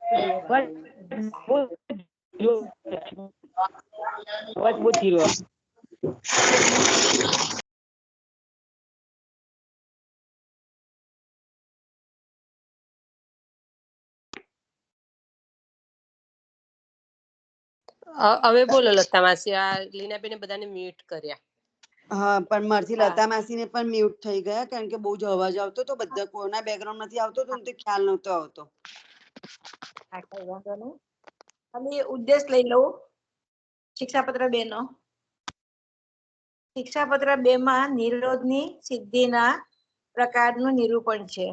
હવે બોલો લતા માસી. આ લીનાબેને બધાને મ્યુટ કર્યા. હા, પણ મારથી લતા માસીને પણ મ્યુટ થઈ ગયા, કારણ કે બહુ જ અવાજ આવતો તો, બધા કોના બેકગ્રાઉન્ડ માંથી આવતો તો તે ખ્યાલ નહોતો આવતો. ખાલી ઉદ્દેશ લઈ લઉં. શિક્ષાપત્ર 2 નો શિક્ષાપત્ર 2 માં નિરોધની સિદ્ધિના પ્રકારનું નિરૂપણ છે.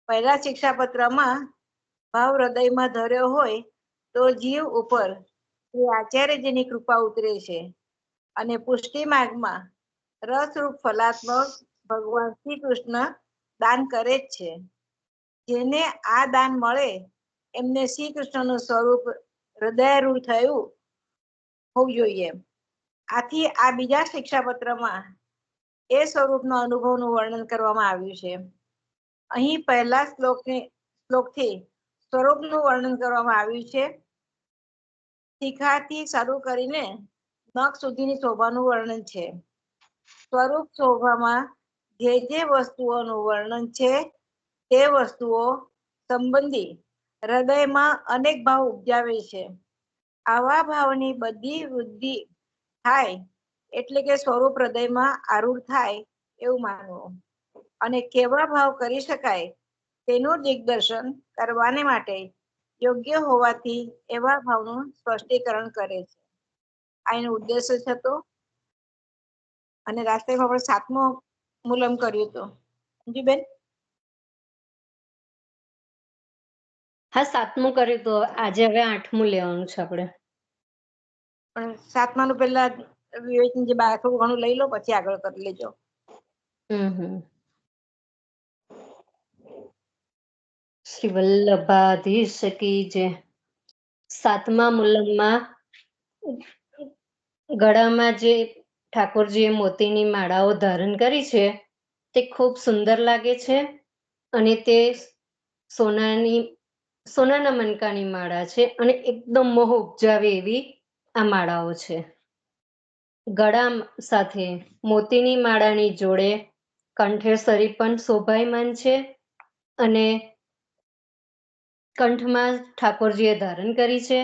પહેલા શિક્ષાપત્રમાં ભાવ હૃદયમાં ધર્યો હોય તો જીવ ઉપર શ્રી આચાર્યજીની કૃપા ઉતરે છે, અને પુષ્ટિ માર્ગમાં રસરૂપ ફલાત્મક ભગવાન શ્રી કૃષ્ણ દાન કરે જ છે. જેને આ દાન મળે એમને શ્રી કૃષ્ણનું સ્વરૂપ હૃદયરૂઢ થયું હોવું જોઈએ. આથી આ બીજા શિક્ષાપત્રમાં એ સ્વરૂપનો અનુભવનું વર્ણન કરવામાં આવ્યું છે. અહીં પહેલા શ્લોકથી સ્વરૂપનું વર્ણન કરવામાં આવ્યું છે. શિખાથી શરૂ કરીને નખ સુધીની શોભાનું વર્ણન છે. સ્વરૂપ શોભામાં જે જે વસ્તુઓનું વર્ણન છે તે વસ્તુઓ સંબંધી હૃદયમાં અનેક ભાવ ઉપજાવે છે. આવા ભાવની બધી વૃદ્ધિ થાય એટલે કે સ્વરૂપ હૃદયમાં આરૂઢ થાય એવું માનવું. અને કેવા ભાવ કરી શકાય તેનું દિગ્દર્શન કરવાને માટે યોગ્ય હોવાથી એવા ભાવનું સ્પષ્ટીકરણ કરે છે. આ એનો ઉદ્દેશ જ હતો. અને રાસ્તેમાં આપણે 7મો મૂલમ કર્યું હતું. અંજુબેન? હા, 7મું કર્યું તો આજે હવે 8મું લેવાનું છે આપણે. પણ 7માનું પહેલા વિવેચન જે થોડું ઘણું લઈ લો, પછી આગળ કરી લેજો. શ્રી વલ્લભાધીશ કી જય. 7મા મૂલમમાં ગળામાં જે ઠાકોરજીએ મોતીની માળાઓ ધારણ કરી છે તે ખૂબ સુંદર લાગે છે, અને તે સોનાના મણકાની માળા છે, અને એકદમ મોહ ઉપજાવે એવી આ માળાઓ છે. ગળા સાથે મોતીની માળાની જોડે કંઠેસરી પણ શોભાયમાન છે, અને કંઠમાં ઠાકોરજીએ ધારણ કરી છે,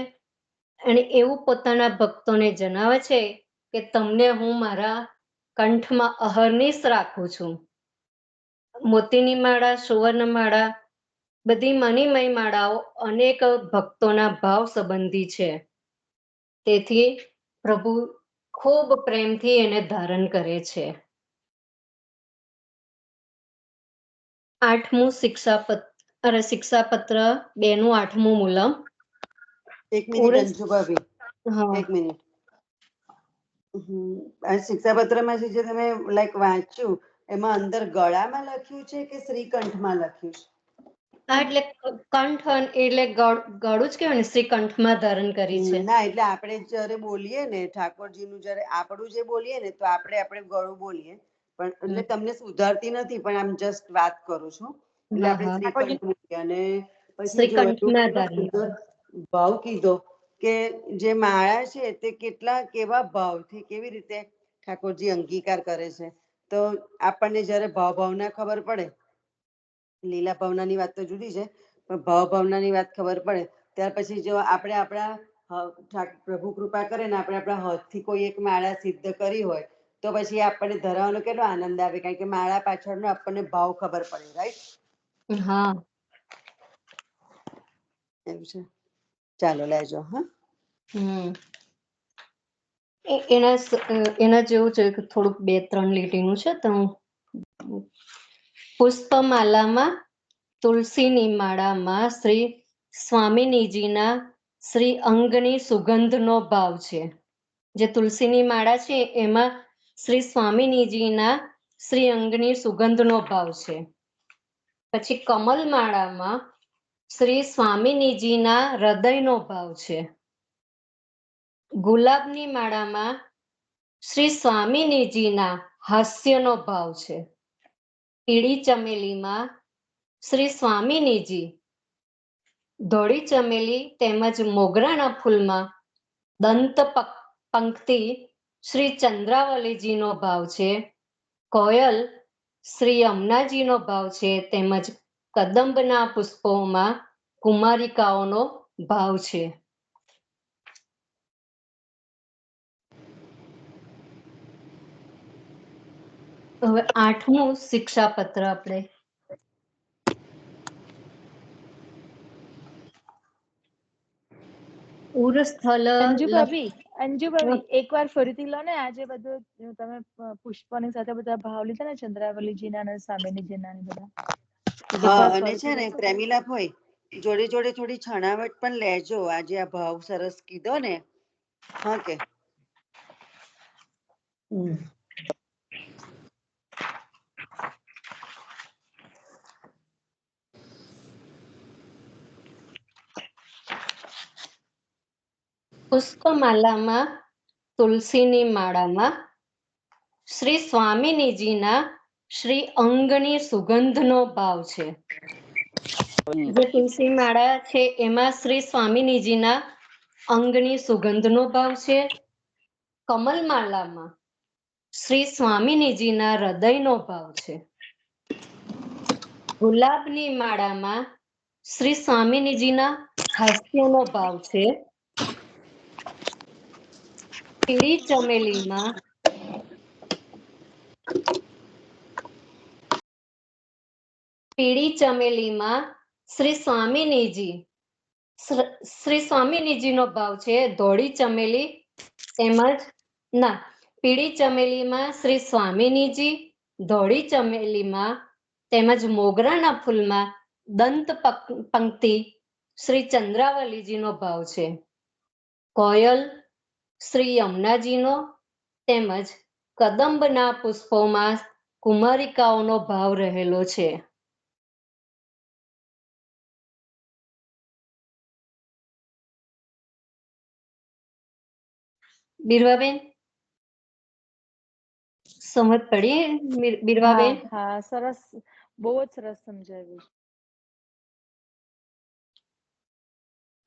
અને એવું પોતાના ભક્તોને જણાવે છે કે તમને હું મારા કંઠમાં અહર્નિશ રાખું છું. મોતીની માળા, સુવર્ણ માળા, બધી મણિમય માળાઓ અનેક ભક્તોના ભાવ સંબંધી છે. તેથી પ્રભુ ખૂબ પ્રેમથી એને ધારણ કરે છે. 8મું શિક્ષાપત્ર 2 નું 8મું મૂલમ. એક મિનિટ અંજુભાભી, એક મિનિટ. આ શિક્ષાપત્રમાં જે તમે વાંચ્યું એમાં અંદર ગળામાં લખ્યું છે કે શ્રીકંઠમાં લખ્યું છે? હા, એટલે કંઠ એટલે ગળું જ કહેવાય ને, શ્રીકંઠમાં ધારણ કરી છે. ના, એટલે આપણે જયારે બોલીએ ને ઠાકોરજીનું, જયારે આપણું જે બોલીએ ને તો આપણે ગળું બોલીએ, પણ એટલે તમને સુધારતી નથી, પણ આમ જસ્ટ વાત કરું છું. એટલે આપણે શ્રીકંઠ બોલીએ, અને પછી સુંદર ભાવ કીધો કે જે માળા છે તે કેવા ભાવથી કેવી રીતે ઠાકોરજી અંગીકાર કરે છે. તો આપણને જયારે ભાવના ખબર પડે, લીલા ભાવનાની વાત તો જુદી છે, પણ ભાવનાની વાત ખબર પડે ત્યાર પછી જો આપણે આપણા પ્રભુ કૃપા કરે ને આપણે આપણા હાથથી કોઈ એક માળા સિદ્ધ કરી હોય તો પછી આપણને ધરાવવાનો કેટલો આનંદ આવે, કારણ કે માળા પાછળનો આપણને ભાવ ખબર પડે. રાઈટ? હા, એમ છે. ચાલો લેજો. હા, એના જેવું છે કે થોડુંક 2-3 લીટીનું છે. તો પુષ્પમાલામાં તુલસીની માળામાં શ્રી સ્વામિનીજીના શ્રી અંગની સુગંધનો ભાવ છે. જે તુલસીની માળા છે એમાં શ્રી સ્વામિનીજીના શ્રી અંગની સુગંધનો ભાવ છે. પછી કમલ માળામાં શ્રી સ્વામિનીજીના હૃદયનો ભાવ છે. ગુલાબની માળામાં શ્રી સ્વામિનીજીના હાસ્યનો ભાવ છે. પીળી ચમેલીમાં શ્રી સ્વામિનીજી ધોળી ચમેલી તેમજ મોગરાના ફૂલમાં દંત પંક્તિ શ્રી ચંદ્રાવલીજીનો ભાવ છે. કોયલ શ્રી યમુનાજીનો ભાવ છે. તેમજ કદંબના પુષ્પોમાં કુમારિકાઓનો ભાવ છે. હવે 8મું શિક્ષાપત્ર આપણે ઉરસ્થલ અંજુ ભાભી એકવાર ફરીથી લો ને આજે બધું તમે પુષ્પોની સાથે બધા ભાવ લીધા ને ચંદ્રાવલીજીના અને સામેનીજીના ને બધા. હા, અને છે ને પ્રેમીલા ભાઈ જોડે જોડે થોડી છણાવટ પણ લેજો. આજે આ ભાવ સરસ કીધો ને. હા કે પુષ્પમાલામાં તુલસીની માળામાં શ્રી સ્વામિનીજીના શ્રી અંગની સુગંધનો ભાવ છે. જે તુલસી માળા છે એમાં શ્રી સ્વામિનીજીના અંગની સુગંધનો ભાવ છે. કમલ માલામાં શ્રી સ્વામિનીજીના હૃદયનો ભાવ છે. ગુલાબની માળામાં શ્રી સ્વામિનીજીના હાસ્યનો ભાવ છે. પીળી ચમેલીમાં શ્રી સ્વામિનીજીનો ભાવ છે. ધોળી ચમેલી પીળી ચમેલીમાં શ્રી સ્વામિનીજી, ધોળી ચમેલીમાં તેમજ મોગરાના ફૂલમાં દંત પંક્તિ શ્રી ચંદ્રાવલીજીનો ભાવ છે. કોયલ શ્રી યમુનાજીનો તેમજ કદંબના પુષ્પોમાં કુમારિકાઓનો ભાવ રહેલો છે. બીરવાબેન સમજ પડી? બીરવાબેન હા, સરસ, બહુ જ સરસ સમજાવ્યું.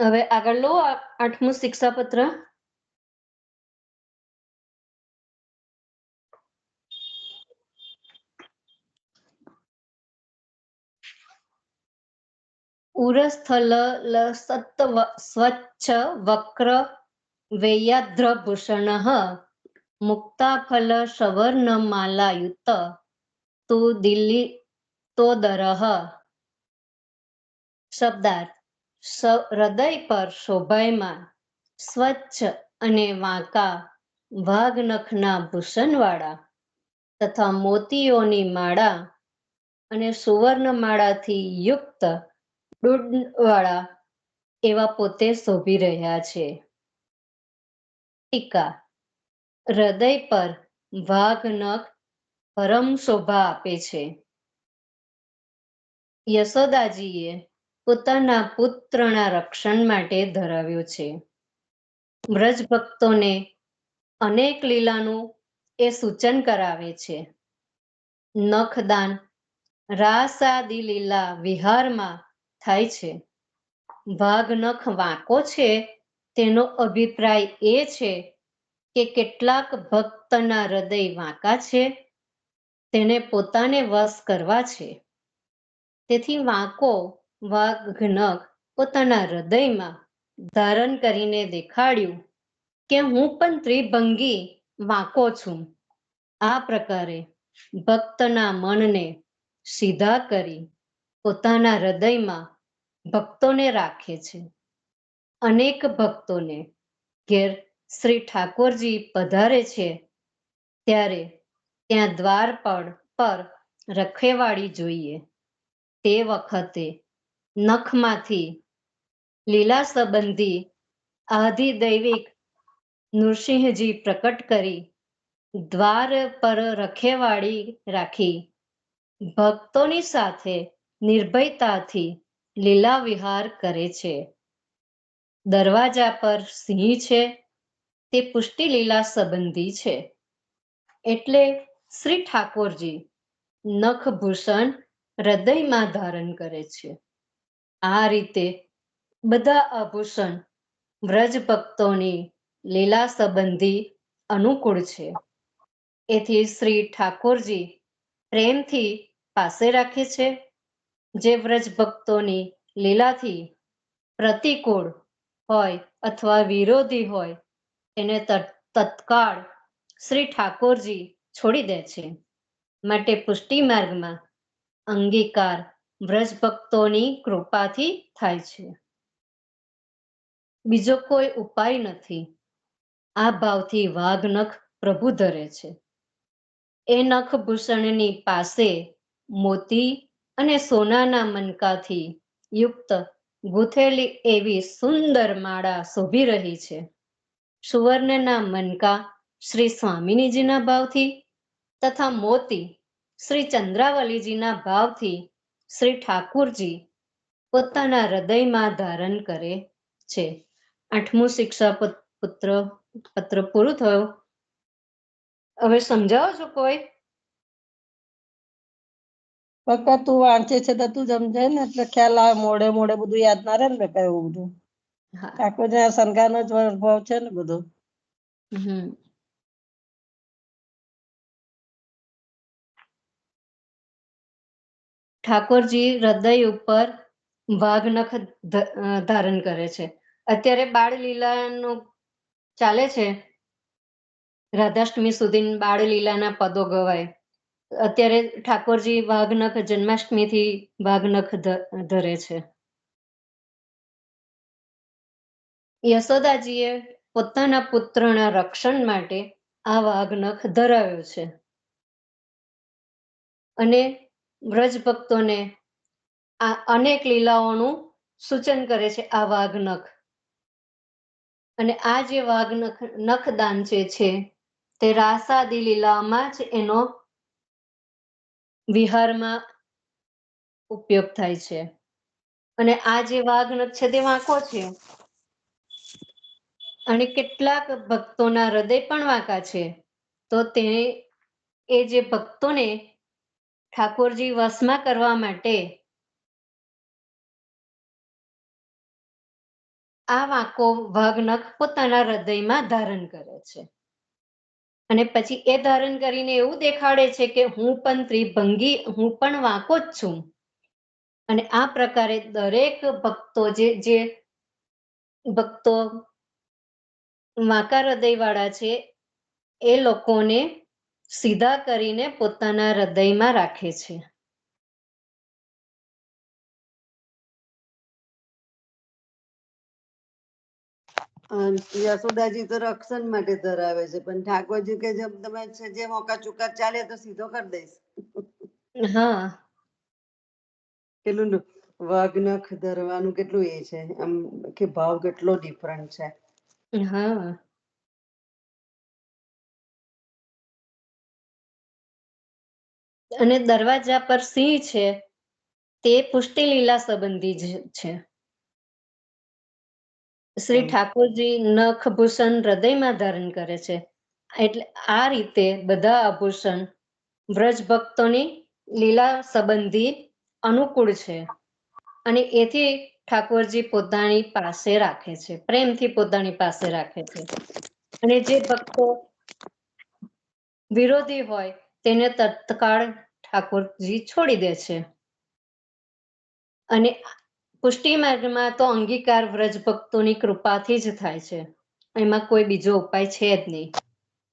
હવે આગળ લો 8મું શિક્ષાપત્ર. ઉરસ્થલ સ્વચ્છ વક્ર વૈયાદ્રભૂષણ મુક્તાફલ સવર્ણમાલાયુત તો દિલ્હી તો દરહ. શબ્દાર્થ: હૃદય પર શોભાયમાન સ્વચ્છ અને વાંકા વાઘનખના ભૂષણવાળા તથા મોતીઓની માળા અને સુવર્ણમાળાથી યુક્ત વાળા એવા પોતે શોભી રહ્યા છે. ટીકા: હૃદય પર વાઘનખ પરમ શોભા આપે છે. યશોદાજીએ પોતાના પુત્રના રક્ષણ માટે ધરાવ્યો છે. વ્રજ ભક્તોને અનેક લીલાનું એ સૂચન કરાવે છે. નખદાન રાસાદી લીલા વિહારમાં થાય છે. વાઘનખ વાંકો છે તેનો અભિપ્રાય એ છે કે કેટલાક ભક્તના હૃદય વાંકા છે, તેને પોતાને વશ કરવા છે. તેથી વાંકો વાઘનખ પોતાના હૃદયમાં ધારણ કરીને દેખાડ્યું કે હું પણ ત્રિભંગી વાંકો છું. આ પ્રકારે ભક્તના મનને સીધા કરી પોતાના હૃદયમાં ભક્તોને રાખે છે. અનેક ભક્તોને ઘેર શ્રી ઠાકોરજી પધારે છે ત્યારે ત્યાં દ્વાર પર રખેવાળી જોઈએ. તે વખતે નખમાંથી લીલા સંબંધી આધિદૈવિક નૃસિંહજી પ્રકટ કરી દ્વાર પર રખેવાળી રાખી ભક્તોની સાથે નિર્ભયતાથી લીલા વિહાર કરે છે. દરવાજા પર સિંહ છે તે પુષ્ટિ લીલા સંબંધી છે. એટલે શ્રી ઠાકોરજી નખભૂષણ હૃદયમાં ધારણ કરે છે. આ રીતે બધા આભૂષણ વ્રજ ભક્તોની લીલા સંબંધી અનુકૂળ છે. એથી શ્રી ઠાકોરજી પ્રેમથી પાસે રાખે છે. જે વ્રજ ભક્તોની લીલાથી પ્રતિકૂળ હોય અથવા વિરોધી હોય એને તત્કાળ શ્રી ઠાકોરજી છોડી દે છે. માટે પુષ્ટિ માર્ગમાં અંગીકાર વ્રજ ભક્તોની કૃપાથી થાય છે. બીજો કોઈ ઉપાય નથી. આ ભાવથી વાઘ નખ પ્રભુ ધરે છે. એ નખ ભૂષણની પાસે મોતી અને સોનાના મનકાથી યુક્ત ગૂંથેલી એવી સુંદર માળા શોભી રહી છે. સુવર્ણના મનકા શ્રી સ્વામિનીજીના ભાવથી તથા મોતી શ્રી ચંદ્રાવલીજીના ભાવથી શ્રી ઠાકુરજી પોતાના હૃદયમાં ધારણ કરે છે. 8મું શિક્ષા પત્ર પૂરું થયું. હવે સમજાવો છો કોઈ? પક્કા તું વાંચે છે તો તું સમજાય ને એટલે ખ્યાલ આવે. મોડે મોડે બધું યાદ ના રહે ને બેટા, એવું બધું. ઠાકોરજી સંગાનો જ ભાવ છે ને બધું. ઠાકોરજી હૃદય ઉપર વાઘ નખ ધારણ કરે છે. અત્યારે બાળ લીલાનું ચાલે છે. રાધાષ્ટમી સુધી બાળ લીલાના પદો ગવાય. અત્યારે ઠાકોરજી વાઘ નખ જન્માષ્ટમીથી વાઘ નખ ધરે છે. યશોદાજીએ પોતાના પુત્રના રક્ષણ માટે આ વાઘ નખ ધરાવ્યો છે અને વ્રજ ભક્તોને આ અનેક લીલાઓનું સૂચન કરે છે આ વાઘ નખ. અને આ જે વાઘ નખ દાન છે તે રાસાદી લીલામાં જ એનો વિહારમાં ઉપયોગ થાય છે. અને આ જે વાઘ નખ છે તે વાંકો છે અને કેટલાક ભક્તોના હૃદય પણ વાંકા છે. તો એ જે ભક્તોને ઠાકોરજી વશમાં કરવા માટે આ વાંકો વાઘ નખ પોતાના હૃદયમાં ધારણ કરે છે. અને પછી એ ધારણ કરીને એવું દેખાડે છે કે હું પણ ત્રિભંગી, હું પણ વાંકો જ છું. અને આ પ્રકારે દરેક ભક્તો જે ભક્તો વાંકા હૃદય વાળા છે એ લોકોને સીધા કરીને પોતાના હૃદયમાં રાખે છે. યશોદાજી તો રક્ષણ માટે ધરાવે છે, પણ ઠાકોરજી કે જેમ તમે જે મોકા ચુકા ચાલે તો સીધો કરી દઈશ. હા, કેટલું વાઘ નખ ધરવાનું કેટલું એ છે, આમ કે ભાવ કેટલો ડિફરન્ટ છે. હા. અને દરવાજા પર સિંહ છે તે પુષ્ટિ લીલા સંબંધી છે. શ્રી ઠાકોરજી નખ ભૂષણ હૃદયમાં ધારણ કરે છે. એટલે આ રીતે બધા આભૂષણ વ્રજ ભક્તોની લીલા સંબંધી અનુકૂળ છે. અને એથી ઠાકોરજી પોતાની પાસે રાખે છે, પ્રેમથી પોતાની પાસે રાખે છે. અને જે ભક્તો વિરોધી હોય તેને તત્કાળ ઠાકોરજી છોડી દે છે. અને પુષ્ટિ માર્ગમાં તો અંગીકાર વ્રજ ભક્તોની કૃપાથી જ થાય છે. એમાં કોઈ બીજો ઉપાય છે જ નહીં.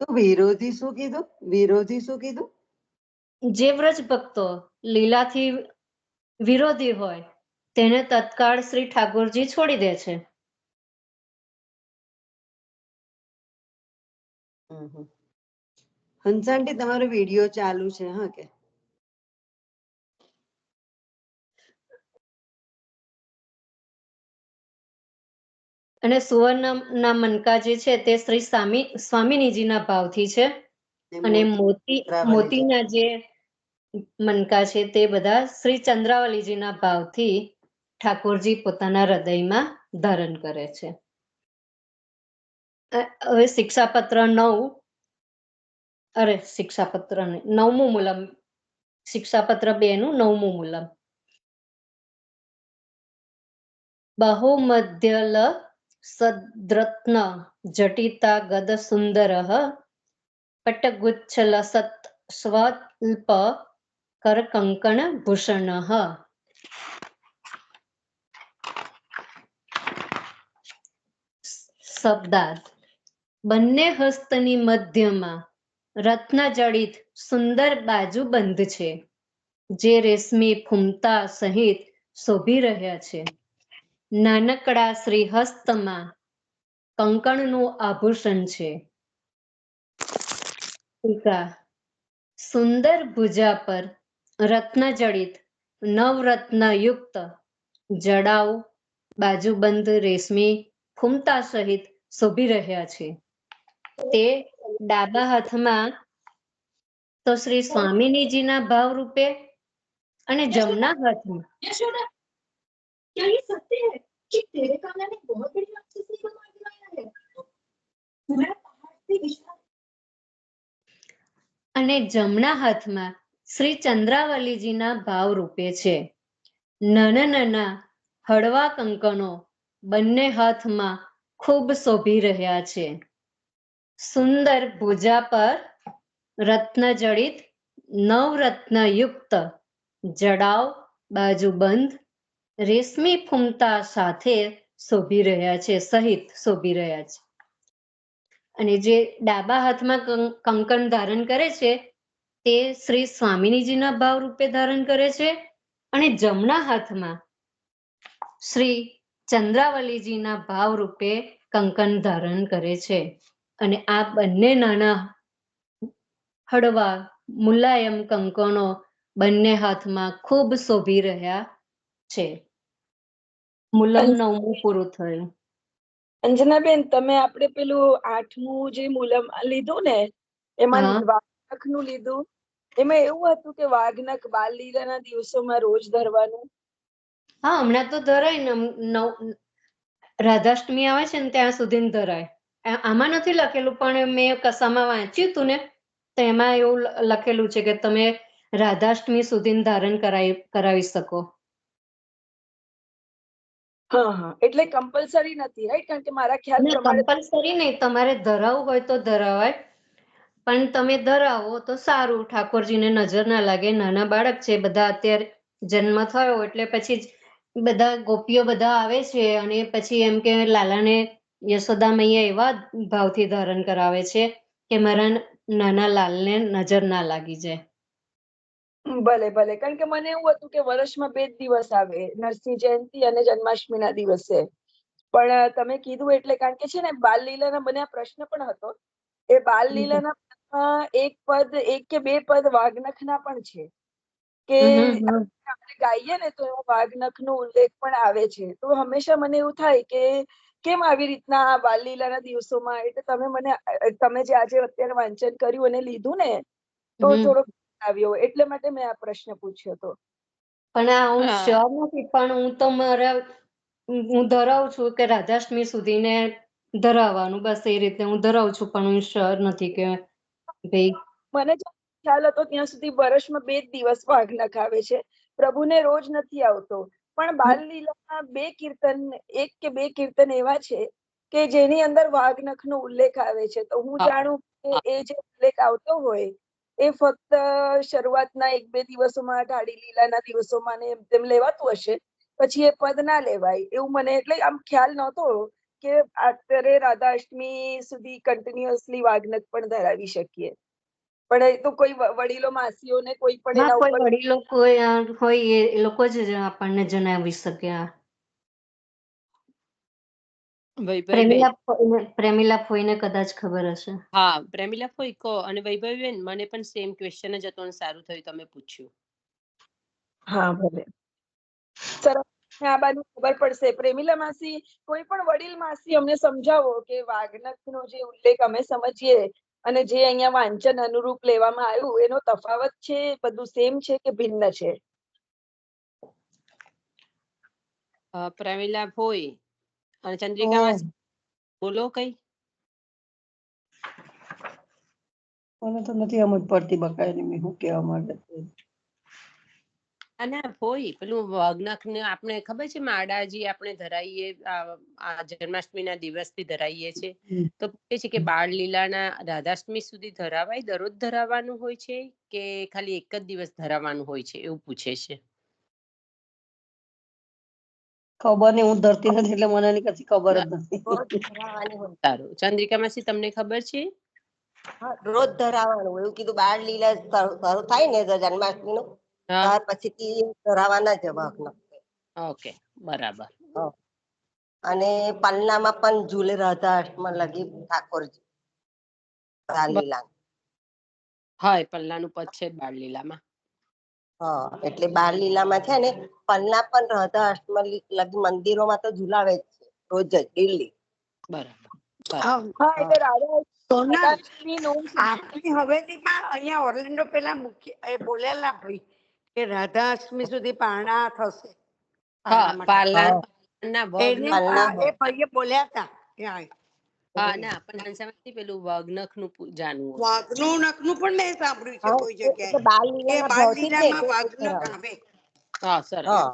તો વિરોધી શું કીધું? વિરોધી શું કીધું? જે વ્રજ ભક્તો લીલાથી વિરોધી હોય તેને તત્કાળ શ્રી ઠાકોરજી છોડી દે છે. હંસાંટી તમારો વિડીયો ચાલુ છે? હા કે અને સુવર્ણના મનકા જે છે તે શ્રી સ્વામિનીજીના ભાવથી છે. અને મોતીના જે મનકા છે તે બધા શ્રી ચંદ્રાવલીજીના ભાવથી ઠાકોરજી પોતાના હૃદયમાં ધારણ કરે છે. હવે શિક્ષાપત્ર 9મું મૂલમ, શિક્ષાપત્ર 2 નું 9મું મૂલમ. બહુમધ્યલ સદ્રત્ન જટિતા ગદ સુંદરઃ પટગુચ્છલસત સ્વલ્પ કર કંકણ ભૂષણઃ. શબ્દાર્થ. બંને હસ્તની મધ્યમાં રત્નજડિત સુંદર બાજુબંધ છે, જે રેશમી ફૂમતા સહિત શોભી રહ્યા છે. નાનકડા શ્રીહસ્તમાં કંકણનું આભૂષણ છે. ટીકા. સુંદર ભુજા પર રત્નજડિત નવરત્નયુક્ત જડાઉ બાજુબંધ રેશમી ફૂમતા સહિત શોભી રહ્યા છે. તે ડાબા હાથમાં તો શ્રી સ્વામિનીજીના ભાવ રૂપે અને જમણા હાથમાં શ્રી ચંદ્રાવલીજીના ભાવ રૂપે છે. નાના નાના હળવા કંકણો બંને હાથમાં ખૂબ શોભી રહ્યા છે. સુંદર ભુજા પર રત્નજડિત નવરત્નયુક્ત જડાવ બાજુબંધ રેશમી ફૂમતા સાથે શોભી રહ્યા છે, સહિત શોભી રહ્યા છે. અને જે ડાબા હાથમાં કંકણ ધારણ કરે છે તે શ્રી સ્વામિનીજીના ભાવ રૂપે ધારણ કરે છે, અને જમણા હાથમાં શ્રી ચંદ્રાવલીજીના ભાવ રૂપે કંકણ ધારણ કરે છે. અને આ બંને નાના હળવા મુલાયમ કંકણો બંને હાથમાં ખૂબ શોભી રહ્યા છે. મુલમ 9મું પૂરું થયું. અંજનાબેન, તમે આપણે પેલું 8મું જે મુલમ લીધું ને, એમાં વાઘનખનું લીધું, એમાં એવું હતું કે વાઘનખ બાલ લીલાના દિવસોમાં રોજ ધરવાનું? હા, હમણાં તો ધરાય ને, રાધાષ્ટમી આવે છે ને ત્યાં સુધી ધરાય. આમાં નથી લખેલું, પણ મેં કસામાં વાંચ્યું હતું ને તો એમાં એવું લખેલું છે કે તમે રાધાષ્ટમી સુધી ધારણ કરાવી શકો. હા હા, એટલે કમ્પલસરી નથી, રાઈટ? કારણ કે મારા ખ્યાલ પ્રમાણે કમ્પલસરી નહીં, તમારે ધરાવવું હોય તો ધરાવાય, પણ તમે ધરાવો તો સારું, ઠાકોરજીને નજર ના લાગે. નાના બાળક છે, બધા અત્યારે જન્મ થયો એટલે પછી બધા ગોપીઓ બધા આવે છે અને પછી એમ કે લાલાને યશોદા મૈયા એવા ભાવથી ધારણ કરાવે છે કે મારા નાના લાલને નજર ના લાગી જાય. ભલે ભલે, કારણ કે મને એવું હતું કે વર્ષમાં 2 જ દિવસ આવે, નરસિંહ જયંતિ અને જન્માષ્ટમીના દિવસે. પણ તમે કીધું એટલે, કારણ કે છે ને બાલ લીલાના મને આ પ્રશ્ન પણ હતો. એ બાલ લીલાના એક કે બે પદ વાઘનખના પણ છે કે આપણે ગાઈએ ને તો એમાં વાઘનખનો ઉલ્લેખ પણ આવે છે. તો હંમેશા મને એવું થાય કે કેમ આવી રીતના આ બાલ લીલાના દિવસોમાં, એટલે તમે જે આજે અત્યારે વાંચન કર્યું અને લીધું ને તો થોડોક આવ્યો, એટલે માટે મેં આ પ્રશ્ન પૂછ્યો હતો. પણ આ હું શ્યોર નથી, પણ હું ધરાવું છું કે રાધાષ્ટમી સુધી ને ધરાવવાનું, બસ એ રીતે હું ધરાવું છું, પણ હું શ્યોર નથી કે ભાઈ. મને જો ખ્યાલ હતો ત્યાં સુધી વર્ષમાં 2 જ દિવસ વાઘનખ આવે છે, પ્રભુને રોજ નથી આવતો. પણ બાલ લીલામાં 2 કીર્તન, 1 કે 2 કીર્તન એવા છે કે જેની અંદર વાઘનખનો ઉલ્લેખ આવે છે. તો હું જાણું કે એ જે ઉલ્લેખ આવતો હોય એ ફક્ત શરૂઆતના 1-2 દિવસોમાં, ઢાળી લીલાના દિવસોમાં ને તેમ લેવાતું હશે, પછી એ પદ ના લેવાય એવું મને, એટલે આમ ખ્યાલ નહોતો કે અત્યારે રાધાષ્ટમી સુધી કન્ટિન્યુઅસલી વાઘનખ પણ ધરાવી શકીએ. પણ એ તો કોઈ વડીલો માસીઓને કોઈ પણ એના ઉપર વડીલો કોઈ હોય એ લોકો જ આપણને જણાવી શકે. પ્રેમિલા ફોઈને કદાચ ખબર હશે. હા, પ્રેમિલા ફોઈ કહો. અને વૈભવીબેન, મને પણ સેમ ક્વેશ્ચન જ હતો, સારું થયું તમે પૂછ્યું. હા ભલે, સરસ. આ બાજુ ખબર પડશે. પ્રેમિલા માસી, કોઈ પણ વડીલ માસી અમને સમજાવો કે વાઘનખનો જે ઉલ્લેખ અમે સમજીએ અને જે અહીંયા વાંચન અનુરૂપ લેવામાં આવ્યું, એનો તફાવત છે, બધું સેમ છે કે ભિન્ન છે? પ્રેમિલા ફોઈ અને ચંદ્રિકા માસી, બોલો કઈ. મને તો નથી સમજ પડતી બકાયની મેં શું કહેવા માંગે. અને હોય પેલું વાઘનખ ને આપણે ખબર છે માડાજી આપણે ધરાઈએ આ જન્માષ્ટમીના દિવસથી ધરાઈએ છે તો પૂછે છે કે બાળ લીલાના રાધાષ્ટમી સુધી ધરાવાય દરરોજ ધરાવવાનું હોય છે કે ખાલી એક જ દિવસ ધરાવવાનું હોય છે એવું પૂછે છે. ખબર નહીં, હું ધરતી નથી એટલે મને એની કશી ખબર જ નથી. સારું, ચંદ્રિકા માસી તમને ખબર છે? રોજ ધરાવવાનું એવું કીધું. બાળ લીલા શરૂ થાય ને જન્માષ્ટમી નું હા, ત્યાર પછી ધરાવાના જ વાઘનખ. ઓકે, બરાબર. અને પલનામાં પણ ઝૂલે રાધા અષ્ટમાં લગી ઠાકોરજી બાળ લીલા. હા, એ પલ્લાનું પદ છે બાળ લીલામાં. હા, એટલે બાળ લીલામાં છે ને પલના પણ રાધા અષ્ટમાં લગી મંદિરોમાં તો ઝુલાવે જ છે રોજ જ ડેલી. બરાબર. હા, એટલે રાધાષ્ટમી નોમ આપણી હવેલીમાં અહીંયા ઓર્લેન્ડો પેલા એ બોલેલા ભાઈ કે રાધા અષ્ટમી સુધી પારણા થશે. હા, પારણા માટે. પાલના વગ એને પાલના એ ભાઈએ બોલ્યા હતા ત્યાં. હા ના પણ હંસામાંથી પેલું વાઘનખ નું જાણવું હતું. વાઘનું નખનું પણ મેં સાંભળ્યું છે કોઈ એટલે જગ્યાએ બાળ કે લીલાના બાળ ભાવથી જ લીલામાં વાઘનખ ધરાવે. આવે. હા, સરસ. હા,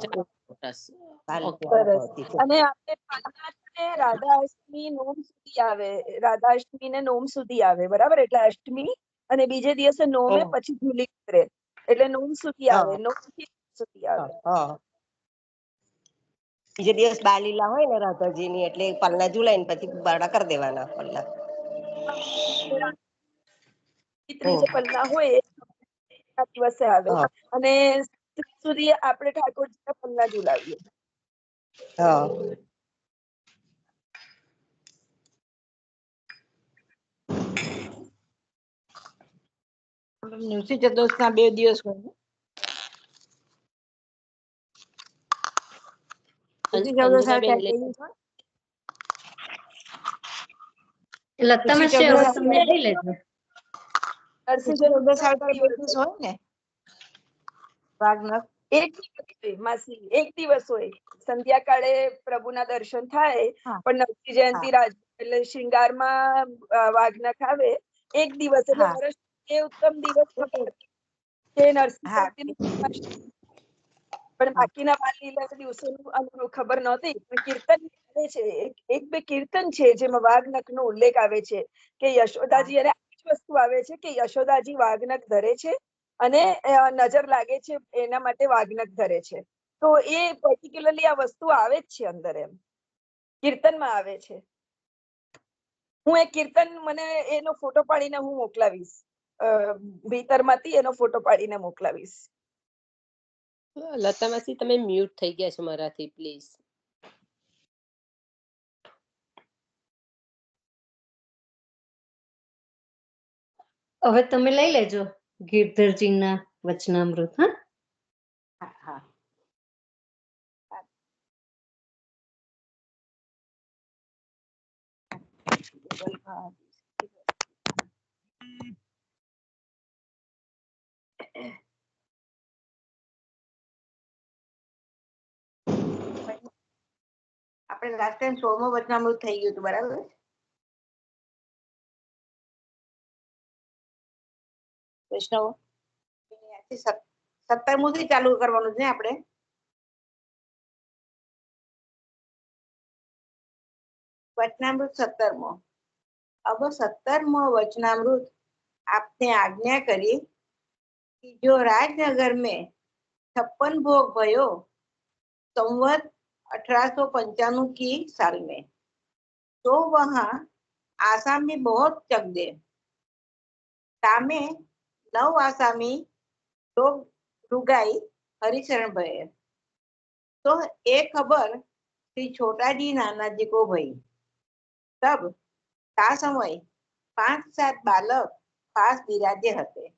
સરસ. બાળ ઓકે. લીલાના સરસ. ભાવથી છે. અને આપણે પાલના છે ને રાધાષ્ટમી નોમ સુધી આવે. રાધાષ્ટમી ને નોમ સુધી આવે, બરાબર? એટલે અષ્ટમી અને બીજે દિવસે નોમે પછી ઝૂલી ઉતરે એટલે નોમ સુધી આવે. નોમ થી સુધી આવે. બીજે દિવસ બાળ લીલા હોય ને રાધાજી ની એટલે પલના ઝુલાઈ ને પછી બારડા કરી દેવાના પલના. જે પલ્લા હોય એ દિવસે આવે અને સુધી આપણે ઠાકોરજીના પલ્લા ઝુલાવીએ. હા. નૃસિંહ ચતુર્દશી ના 2 દિવસ હોય ને? નૃસિંહ ચતુર્દશી આવે અંજુલાબેન ત્યારે લે- 2 દિવસ હોય? લતા નૃસિંહ માસી હવે ચતુર્દશી તમે લઈ લેજો. નરસિંહ નૃસિંહ ચતુર્દશી આવે ત્યારે 2 ચતુર્દશી દિવસ હોય ને વાઘનખ? એક દિવસ હોય માસી, એક દિવસ હોય. સંધ્યાકાળે પ્રભુના દર્શન થાય હા પણ નરસિંહ જયંતિ રાજ એટલે શૃંગારમાં વાઘનખ આવે એક દિવસ એટલે હા વર્ષ એ ઉત્તમ દિવસ ખબર કે નરસિંહ હા જયંતિની પણ બાકીના બાળ લીલા દિવસોનું ખબર નહોતી. પણ કીર્તન આવે છે, એક બે કીર્તન છે જેમાં વાઘનખ નો ઉલ્લેખ આવે છે કે યશોદાજી અને આ જ વસ્તુ આવે છે કે યશોદાજી વાઘનખ ધરે છે અને નજર લાગે છે એના માટે વાઘનખ ધરે છે. તો એ પર્ટિક્યુલરલી આ વસ્તુ આવે જ છે અંદર, એમ કીર્તનમાં આવે છે. હું એક કીર્તન મને એનો ફોટો પાડીને હું મોકલાવીશ. ભીતરમાંથી એનો ફોટો પાડીને મોકલાવીશ. લતા માસી તમે મ્યુટ થઈ ગયા છો મારાથી, પ્લીઝ. હવે તમે લઈ લેજો ગિરધરજીના વચનામૃત. હા, હા. આપણે લાસ્ટ ટાઈમ 16મો વચનામૃત થઈ ગયું હતું, બરાબર? વૈષ્ણવ 17મું થી ચાલુ કરવાનું છે આપણે. वचनामृत 17मो। अब 17मो वचनामृत आपने आज्ञा करी कि जो राजनगर में 56 भोग भयो संवत 1895 की साल में, तो वहाँ आसामी बहुत चक दे। तामे 9 आसामी लोग रुगाई हरिशरण भये। तो एक खबर श्री छोटा जी नाना जी को भई। तब ता समय 5-7 बालक पास बिराजे हते।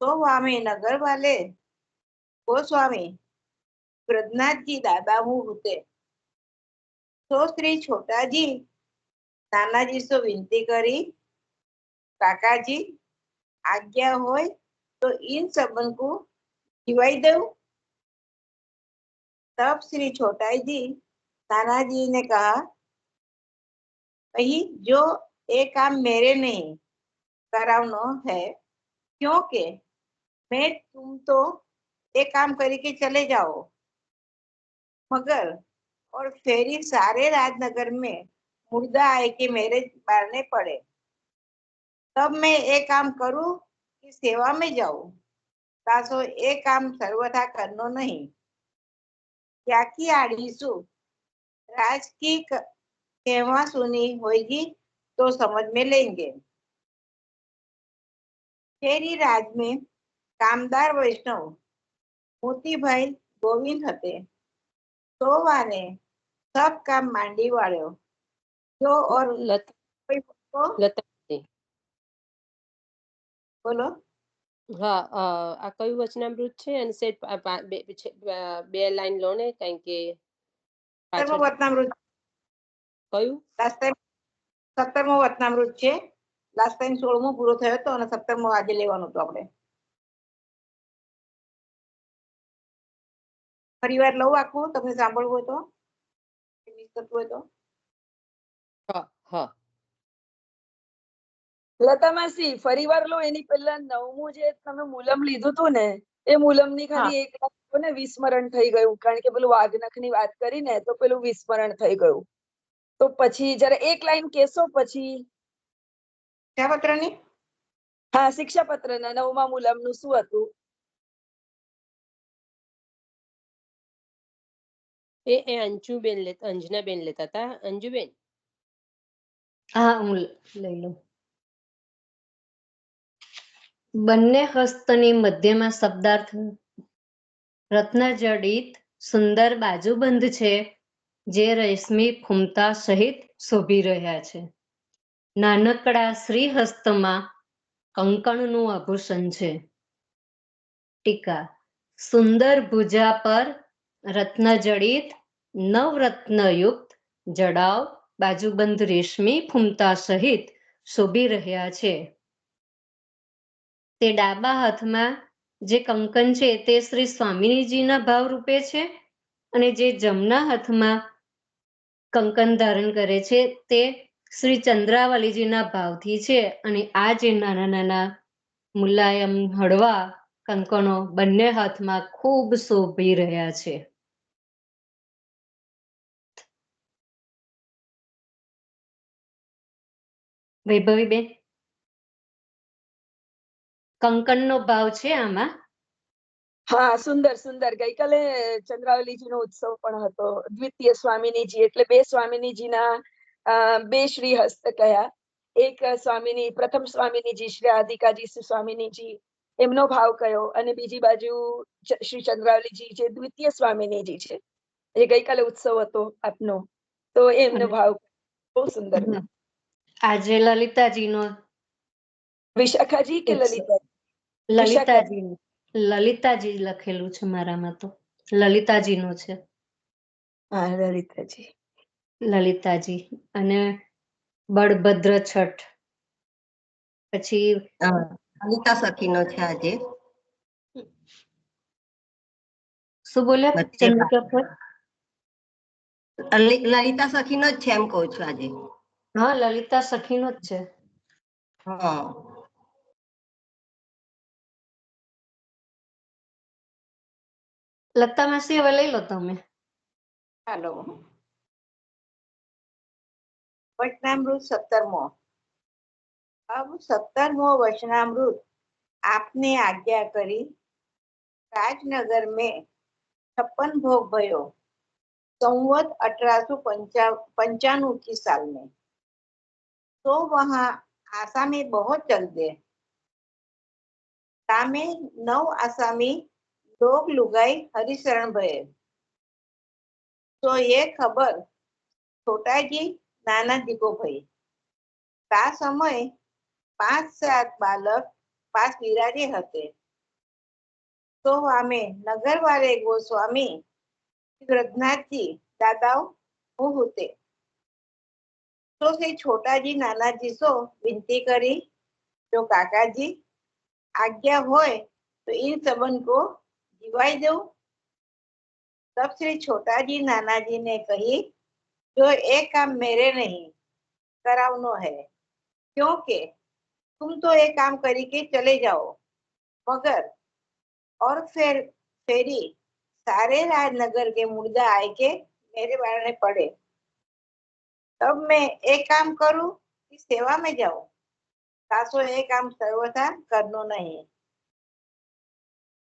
तो वामे नगर वाले गोस्वामी ब्रजनाथ जी दादा हूँ होते। तो श्री छोटा जी नाना जी से विनती करी, काका जी आज्ञा होय तो इन सबन को खिवाई दो। तब श्री छोटा जी नाना जी ने कहा, भाई जो ये काम मेरे नहीं करावनो है, क्योंकि मैं तुम तो ये काम करके चले जाओ, मगर और फेरी सारे राजनगर में मुर्दा आए कि मेरे बारने पड़े, तब मैं ये काम करूं कि सेवा में जाऊं? तासो ये काम सर्वथा करनो नहीं। क्या की आड़ीसु राज की कहवा सुनी होगी तो समझ में लेंगे। फेरी राज में कामदार वैष्णव मोतीभाई गोविंद हते, तो वाने सब काम मांडी वाळ्यो जो और कोई લતાજી बोलो। હા આ કયું વચનામૃત છે અને સેટ બે લાઈન લો ને કારણ કે પાછળ વચનામૃત કયું લાસ્ટ ટાઈમ 17મો વચનામૃત છે. લાસ્ટ ટાઈમ 16મો પૂરો થયો હતો અને 17મો આજે લેવાનો હતો આપણે. ફરીવાર લઉં આખું, તમને સાંભળવું હોય તો, મિસ થતું હોય તો. હા હા લતા માસી ફરીવાર લો એની પહેલા 9મું જે તમે મૂલમ લીધું હતું ને એ મૂલમની ખાલી એક લાઈન ને વિસ્મરણ થઈ ગયું, કારણ કે પેલું વાઘનખની વાત કરી ને તો પેલું વિસ્મરણ થઈ ગયું. તો પછી જરા એક લાઈન કેશો પછી. શિક્ષાપત્રની? હા, શિક્ષાપત્રના 9મા મૂલમનું શું હતું? એ અંજુબેન અંજનાબેન લેતા હતા. અંજુબેન હા, હું લઈ લઉં. બંને હસ્તની મધ્યમાં શબ્દાર્થ રત્નજડિત સુંદર બાજુબંધ છે, જે રેશમી ફૂમતા સહિત શોભી રહ્યા છે. નાનકડા શ્રીહસ્તમાં કંકણનું આભૂષણ છે. ટીકા: સુંદર ભુજા પર રત્નજડિત નવરત્નયુક્ત જડાવ બાજુબંધ રેશમી ફૂમતા સહિત શોભી રહ્યા છે. તે ડાબા હાથમાં જે કંકન છે તે શ્રી સ્વામિનીજીના ભાવ રૂપે છે, અને જે જમણા હાથમાં કંકન ધારણ કરે છે તે શ્રી ચંદ્રાવલીજીના ભાવથી છે. અને આ જે નાના નાના મુલાયમ હળવા કંકણો બંને હાથમાં ખૂબ શોભી રહ્યા છે. વૈભવીબેન, કંકણનો ભાવ છે આમાં. હા, સુંદર સુંદર. ગઈકાલે ચંદ્રાવલીજીનો ઉત્સવ પણ હતો. દ્વિતીય સ્વામિનીજી એટલે બે સ્વામિનીજીના બે શ્રી હસ્ત કયા. એક સ્વામિની પ્રથમ સ્વામિનીજી શ્રી રાધિકાજી સ્વામિનીજી એમનો ભાવ કયો, અને બીજી બાજુ શ્રી ચંદ્રાવલીજી જે દ્વિતીય સ્વામિનીજી છે, એ ગઈકાલે ઉત્સવ હતો આપનો, તો એમનો ભાવ બહુ સુંદર. આજે લલિતાજીનો. વિશાખાજી કે લલિતા? લલિતાજી લખેલું છે મારામાં, તો લલિતાજીનો છે. હા, લલિતાજી. લલિતાજી અને બળભદ્ર છઠ. પછી લલિતા સખીનો છે આજે. શું બોલ્યા ચંદ્રપ્રભા? લલિતા સખીનો જ છે એમ કહું છું આજે. હા, લલિતા સખીનો જ છે. હા, લતા માસી હવે લઈ લો તમે. હાલો. वचनामृत 17मो। अब 17मो वचनामृत आपने आज्ञा करी, राजनगर में 56 भोग भयो, संवत 1895 की साल में। तो वहां आसामी बहुत चल दे। तामे 9 आसामी लोग लुगाई हरिशरण भये। तो ये खबर छोटाजी नानाजी को भई। ता समय 5-7 बालक पास विराजे हते। तो आमे नगर वाले गोस्वामी ब्रजनाथ जी दादाओ होते। तो से छोटाजी नानाजी सो विनती करी, जो काकाजी आज्ञा होय तो इन सबन को जीवाई दो। तब श्री छोटाजी नानाजी ने कही, जो एक काम मेरे नहीं करावनो है, क्योंकि तुम तो एक काम करी के चले जाओ, मगर और फेरी सारे राजनगर के मुर्दा आए के मेरे बारणे पड़े, तब मैं एक काम करूं कि सेवा में जाऊं, सासो ये काम सर्वथा करनो नहीं।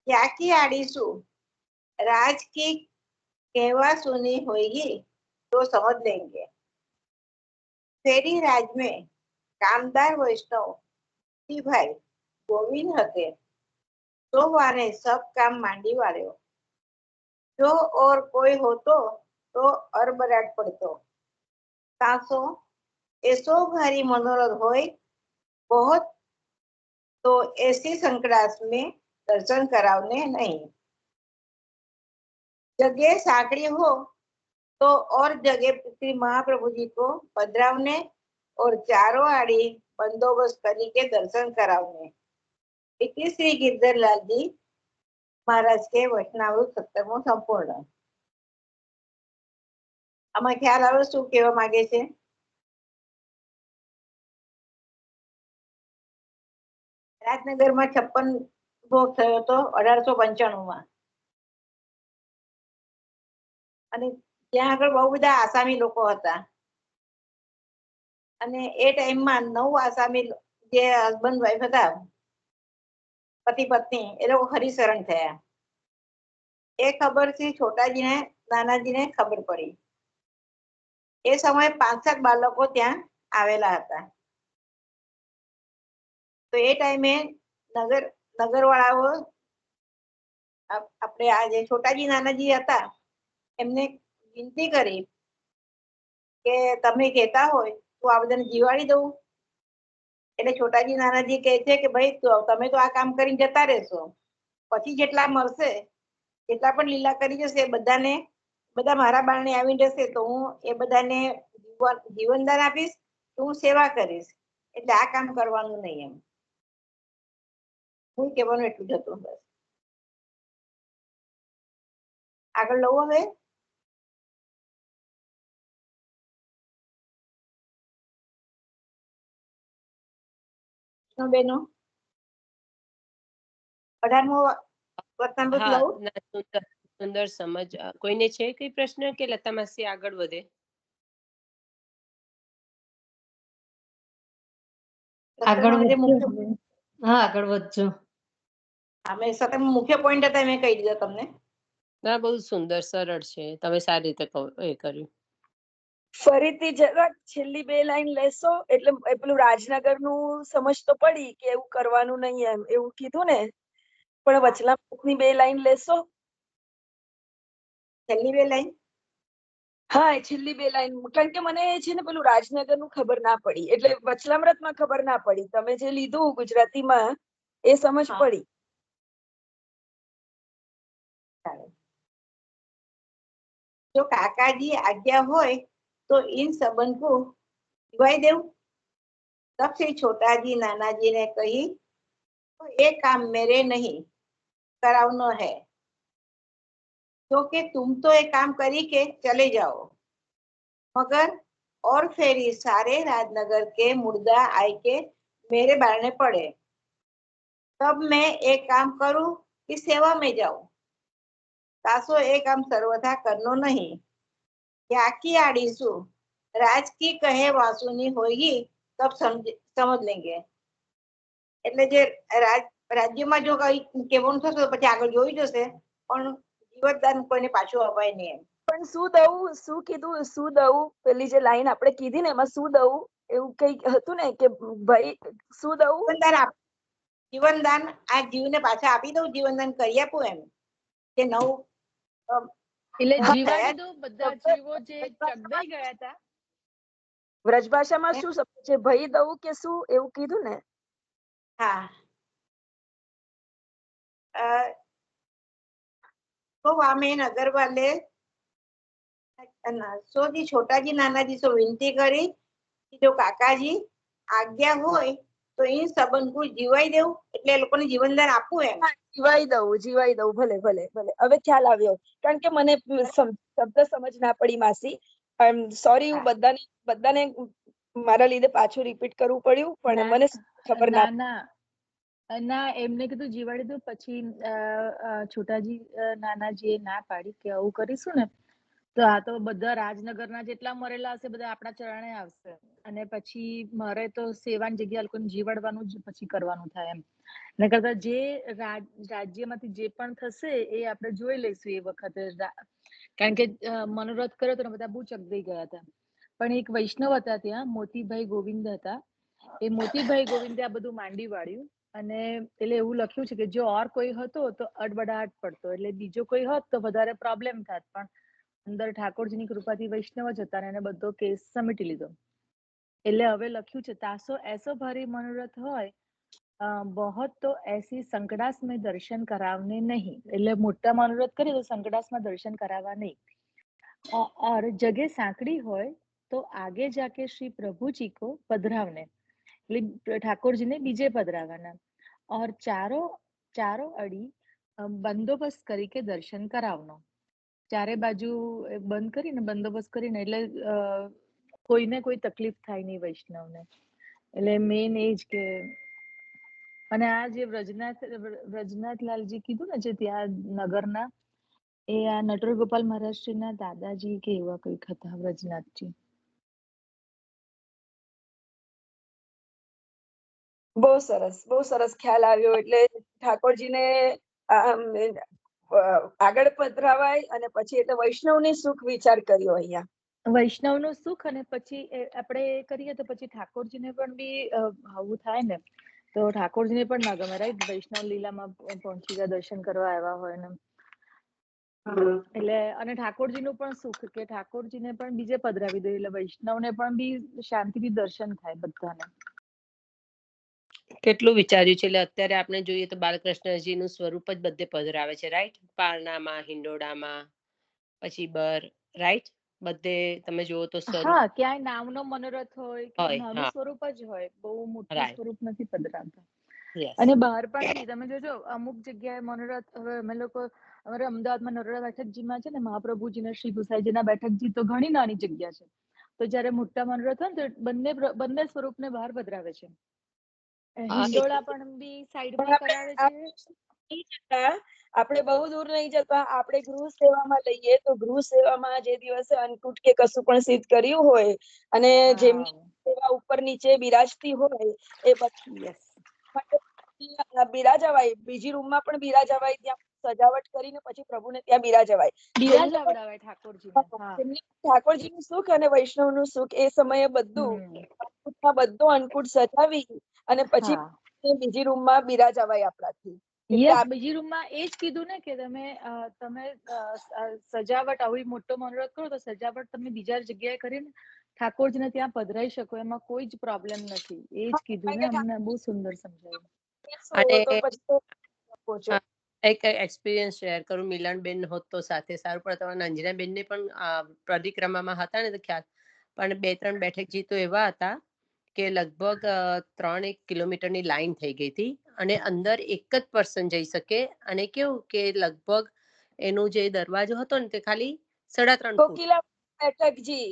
क्या की आड़ीसू राज की कहवा सुनी होगी तो समझ लेंगे। फेरी राज में कामदार वैष्णव भाई गोविंद हते, तो वारे सब काम मांडी वाळ्यो, जो और कोई होतो तो अरबराट पड़तो। सासो ऐसो भारी मनोरथ होय बहुत, तो ऐसी संकटास में दर्शन करावने नहीं। जगह साकड़ी हो तो और जगह श्री महाप्रभु जी को पधरावने और चारों आड़ी बंदोबस्त करके दर्शन करावने। इति श्री गिरधरलाल जी महाराज के वचनामृत 17મો સંપૂર્ણ। આમાં ખ્યાલ આવે શું કહેવા માંગે છે? રાજનગરમાં 56 ભોગ થયો હતો 1895માં, અને ત્યાં આગળ બહુ બધા આસામી લોકો હતા, અને એ ટાઈમમાં 9 આસામી જે હસબન્ડ વાઈફ હતા, પતિ પત્ની, એ લોકો હરિશરણ થયા। એ ખબરથી છોટાજીને નાનાજીને ખબર પડી। એ સમયે 5-7 બાળકો ત્યાં આવેલા હતા। તો એ ટાઈમે નગરવાળાઓ આપણે આ જે છોટાજી નાનાજી હતા એમને વિનંતી કરી કે તમે કહેતા હોય તો આ બધાને જીવાડી દઉં। એટલે છોટાજી નાનાજી કહે છે કે ભાઈ તમે તો આ કામ કરીને જતા રહેશો, પછી જેટલા મળશે, જેટલા પણ લીલા કરી જશે બધાને, બધા મારા બારણે આવી જશે તો હું એ બધાને જીવનદાન આપીશ, તો હું સેવા કરીશ, એટલે આ કામ કરવાનું નહીં। એમ હું કહેવાનું એટલું જ હતું। બસ આગળ લઉં હવે? બેનો 18મો વચનામૃત હા, લઉં? ના, સુંદર સમજ। કોઈને છે કઈ પ્રશ્ન કે લતા માસી આગળ વધે? આગળ વધજો। હા, આગળ વધજો। અમે સાથે મુખ્ય પોઈન્ટ હતા મેં કહી દીધા તમને। ના, બહુ સુંદર, સરળ છે, તમે સારી રીતે એ કર્યું। ફરીથી જરાક છેલ્લી 2 લાઈન લેશો એટલે પેલું રાજનગરનું સમજ તો પડી કે એવું કરવાનું નહીં એમ એવું કીધું ને, પણ વચનામૃતની 2 લાઈન લેશો? છેલ્લી 2 લાઈન? હા, છેલ્લી 2 લાઈન, કારણ કે મને છે ને પેલું રાજનગરનું ખબર ના પડી, એટલે વચનામૃતમાં ખબર ના પડી, તમે જે લીધું ગુજરાતીમાં એ સમજ પડી। જો કાકાજી आज्ञा હોય तो इन संबंध को दिवाई देव। तब से छोटा जी नाना जी ने कही तो ये काम मेरे नहीं करावनो है, क्योंकि तुम तो ये काम करी के चले जाओ, मगर और फेरी सारे राजनगर के मुर्दा आए के मेरे बारणे पड़े, तब मैं एक काम करूं कि सेवा में जाऊं, सासो ये काम सर्वथा करनो नहीं। क्या की आड़ीसू राज की कहे वासुनी होगी तब समझ लेंगे। એટલે જે રાજ્યમાં જો કઈ કહેવાનું થશે પછી આગળ જોઈ જશે, પણ જીવતદાન કોઈને પાછું અપાય નહીં એમ। પણ શું દઉં, શું કીધું, શું દઉં, પેલી જે લાઈન આપણે કીધી ને એમાં શું દઉં એવું કઈ હતું ને કે ભાઈ શું દઉં? જીવનદાન આ જીવને પાછા આપી દઉં, જીવનદાન કરી આપું એમ કે નવું એટલે જીવાડી દઉં બધા જીવો જે ચગદાઈ ગયા હતા। વ્રજ ભાષામાં શું શબ્દ છે? ભઈ દઉં કે શું એવું કીધું ને? હા, तो वामे नगर वाले सो जी छोटा जी नाना जी सो विनती करी कि जो काकाजी आज्ञा होय तो इन संबंध को जीवाई देવું, એટલે એ લોકોને જીવનદાન આપવું એમ। જીવાઈ દઉં, ભલે ભલે ભલે, હવે ખ્યાલ આવ્યો, કારણ કે મને શબ્દ સમજ ના પડી માસી, આઈ એમ સોરી। હું બધાને મારા લીધે પાછું રિપીટ કરવું પડ્યું, પણ મને ખબર ના ના એમને કીધું જીવાડી દો, પછી છોટાજી નાનાજીએ ના પાડી કે આવું કરીશું ને તો આ તો બધા રાજનગરના જેટલા મરેલા હશે બધા આપણા ચરણે આવશે, અને પછી મારે તો સેવાની જગ્યા લોકોને જીવાડવાનું જ પછી કરવાનું થાય એમ. ને કરતા જે રાજ્યમાંથી જે પણ થશે એ આપણે જોઈ લઈશું એ વખતે, કારણ કે મનોરથ કર્યો તો બધા બહુ ચકદાઈ ગયા હતા. પણ એક વૈષ્ણવ હતા ત્યાં, મોતીભાઈ ગોવિંદ હતા. એ મોતીભાઈ ગોવિંદે આ બધું માંડી વાળ્યું, અને એટલે એવું લખ્યું છે કે જો ઓર કોઈ હતો તો અડબડાટ પડતો, એટલે બીજો કોઈ હોત તો વધારે પ્રોબ્લેમ થાત, પણ અંદર ઠાકોરજીની કૃપાથી વૈષ્ણવ જ હતા, એને બધો કેસ સમેટી લીધો. એટલે હવે લખ્યું છે તાસો એસો ભારી મનોરથ હોય बहुत तो ऐसी संकटास में दर्शन करावने नहीं, એટલે મોટા મનોરથ કરીએ તો સંકટાસમાં દર્શન કરાવવા નહીં. और जगह सांकड़ी હોય तो आगे जाके श्री प्रभु जी को पधरावने, એટલે ઠાકોરજીને બીજે પધરાવાના. और ચારો અડી બંદોબસ્ત કરી કે દર્શન કરાવનો, ચારે બાજુ બંધ કરીને બંદોબસ્ત કરીને, એટલે કોઈને કોઈ તકલીફ થાય નહીં વૈષ્ણવને. એટલે મેન એ જ કે, અને આ જે વ્રજનાથ લાલજી કીધું ને જે ત્યાં નગરના, એ આ નટવર ગોપાલ મહારાજશ્રીના દાદાજી કે એવા કંઈક હતા વ્રજનાથજી. બહુ સરસ ખ્યાલ આવ્યો. એટલે ઠાકોરજીને આગળ પધરાવાય અને પછી એટલે વૈષ્ણવની સુખ વિચાર કર્યો અહીંયા. વૈષ્ણવનું સુખ, અને પછી આપણે કરીએ તો પછી ઠાકોરજીને પણ બી આવું થાય ને તો ઠાકોરજીને પણ ના ગમે, રાઈટ? વૈષ્ણવ લીલામાં પહોંચી ગયા, દર્શન કરવા આવ્યા હોય ને, એટલે અને ઠાકોરજીનું પણ સુખ કે ઠાકોરજીને પણ બીજે પધરાવી દે, એટલે વૈષ્ણવને પણ બી શાંતિથી દર્શન થાય બધાને. કેટલું વિચાર્યું છે. એટલે અત્યારે આપણે જોઈએ તો બાલકૃષ્ણજીનું સ્વરૂપ જ બધે પધરાવે છે, રાઈટ? પારણામાં, હિંડોળામાં, પછી રાઈટ, બધે તમે જુઓ તો હા, ક્યાંય નામનો મનોરથ હોય કે હોય, નાનું હા, સ્વરૂપ જ હોય, બહુ મોટું રાઈટ, સ્વરૂપ નથી પધરાવતા. યસ, અને બહાર પણ બી તમે જોજો અમુક જગ્યાએ મનોરથ, હવે અમે લોકો અમારે અમદાવાદમાં નરોડા બેઠકજીમાં છે ને મહાપ્રભુજીના શ્રી ગુસાઈજીના બેઠકજી તો ઘણી નાની જગ્યા છે, તો જયારે મોટા મનોરથ હોય ને તો બંને સ્વરૂપને બહાર પધરાવે છે. હિંડોળા પણ બી સાઈડમાં કરાવે છે. આપણે બહુ દૂર નહીં જતા, આપણે ગૃહ સેવામાં લઈએ તો ગૃહ સેવામાં જે દિવસે અન્નકૂટ કે કશું પણ સિદ્ધ કર્યું હોય અને જેમની સેવા ઉપર નીચે બિરાજતી હોય એ બિરાજવાય, બીજી રૂમમાં પણ બિરાજવાય, ત્યાં સજાવટ કરીને પછી પ્રભુને ત્યાં બિરાજવાય. ઠાકોરજીનું સુખ અને વૈષ્ણવનું સુખ એ સમયે બધું અન્નકૂટ સજાવી અને પછી બીજી રૂમમાં બિરાજવાય આપણાથી. બીજી રૂમમાં એ જ કીધું ને કે તમે સજાવટ આવી મોટો મનોરથ કરો તો સજાવટ તમે બીજા જગ્યાએ કરીને ઠાકોરજીને ત્યાં પધરાઈ શકો, એમાં કોઈ જ પ્રોબ્લેમ નથી. એ જ કીધું ને, અમને બહુ સુંદર સમજાયું. એક એક્સપિરિયન્સ શેર કરું. મિલનબેન હોત તો સાથે સારું પડે. તમારા અંજનાબેન ને પણ પરિક્રમામાં હતા ને તો ખ્યાલ, પણ 2-3 બેઠકજી તો એવા હતા કે લગભગ 3-1 કિલોમીટરની લાઈન થઈ ગઈ હતી, અને અંદર એક જ પર્સન જઈ શકે, અને કેવું કે લગભગ એનું જે દરવાજો હતો ને તે ખાલી 3.5 ફૂટ. બેઠકજી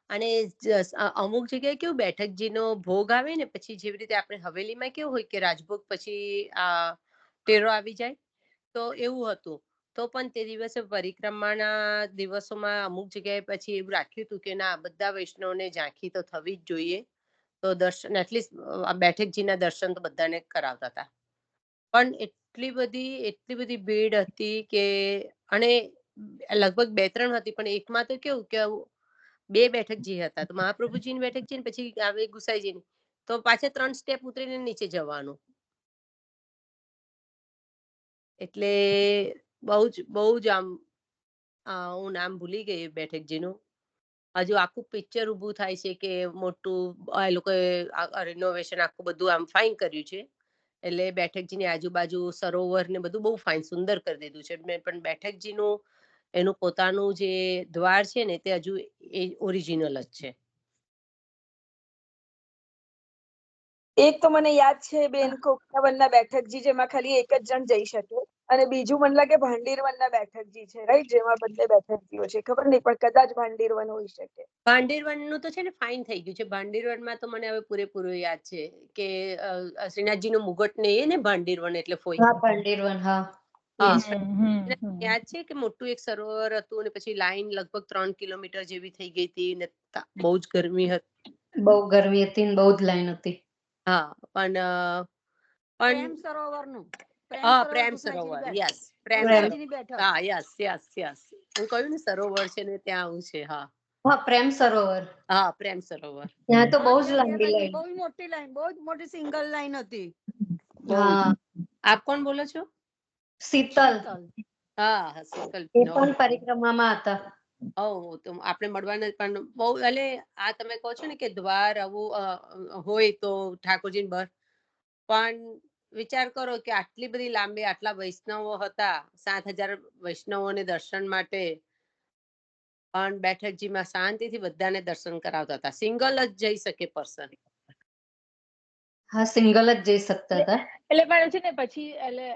અને અમુક જગ્યાએ કેવું બેઠકજીનો ભોગ આવે ને પછી જેવી રીતે આપણે હવેલીમાં કેવું હોય કે રાજભોગ પછી આ ટેરો આવી જાય, તો એવું હતું. તો પણ તે દિવસે પરિક્રમાના દિવસોમાં અમુક જગ્યાએ પછી એવું રાખ્યું હતું કે ના, બધા વૈષ્ણવને ઝાંખી તો થવી જ જોઈએ, તો દર્શન એટલીસ્ટ બેઠકજીના દર્શન તો બધાને કરાવતા હતા. પણ એટલી બધી ભીડ હતી કે, અને લગભગ 2-3 હતી, પણ એકમાં તો કેવું કે 2 બેઠકજી હતા, તો મહાપ્રભુજીની બેઠકજી ને પછી આવે ગુસાઈજીની, તો પાછા 3 સ્ટેપ ઉતરીને નીચે જવાનું. એટલે બહુ જ આમ હું નામ ભૂલી ગઈ બેઠકજીનું. હજુ આખું પિક્ચર ઊભું થાય છે કે મોટું એ લોકોએ રિનોવેશન આખું બધું આમ ફાઇન કર્યું છે, એટલે બેઠકજીની આજુબાજુ સરોવર ને બધું બહુ ફાઇન સુંદર કરી દીધું છે. પણ બેઠકજીનું એનું પોતાનું જે દ્વાર છે ને તે હજુ એ ઓરિજિનલ જ છે. એક તો મને યાદ છે બેન, કોકરાવનના બેઠકજી જેમાં ખાલી એક જ જણ જઈ શકે, અને બીજું મને લાગે ભાંડીરવનના બેઠકજી છે, રાઈટ? જેમાં બંને બેઠકજીઓ છે, ખબર નહીં, પણ કદાચ ભાંડીરવન હોઈ શકે. ભાંડીરવનનું તો છે ને ફાઇન થઈ ગયું છે. ભાંડીરવનમાં તો મને હવે પૂરેપૂરું યાદ છે કે શ્રીનાથજીનું મુગટ ને એ ને ભાંડીરવન એટલે ફોઈ. હા ભાંડીરવન, હા યાદ છે કે મોટું એક સરોવર હતું અને પછી લાઈન લગભગ 3 કિલોમીટર જેવી થઈ ગઈ હતી ને બહુ જ ગરમી હતી. બહુ ગરમી હતી ને બહુ જ લાઈન હતી. હા, પણ પ્રેમ સરોવરનું પ્રેમ સરોવર, યસ, પ્રેમ સરોવર, હા, યસ યસ યસ, હું કહ્યું ને સરોવર છે ને ત્યાં આવું છે. હા હા, પ્રેમ સરોવર, હા, પ્રેમ સરોવર, ત્યાં તો બહુ જ લાંબી લાઈન, બહુ મોટી લાઈન, બહુ જ મોટી સિંગલ લાઈન હતી. હા. આપ કોણ બોલો છો? શીતલ. હા, શીતલ એ પણ પરિક્રમામાં હતા. તો આપણે મળવાના પણ બહુ, એટલે આ તમે કહો છો ને કે દ્વાર આવું હોય તો ઠાકોરજી બહાર, પણ વિચાર કરો કે આટલી બધી લાંબી, આટલા વૈષ્ણવો હતા, 7,000 વૈષ્ણવોને દર્શન માટે, પણ બેઠકજીમાં શાંતિથી બધાને દર્શન કરાવતા હતા. સિંગલ જ જઈ શકે પર્સન. હા, સિંગલ જ જઈ શકતા હતા. એટલે પણ છે ને પછી એટલે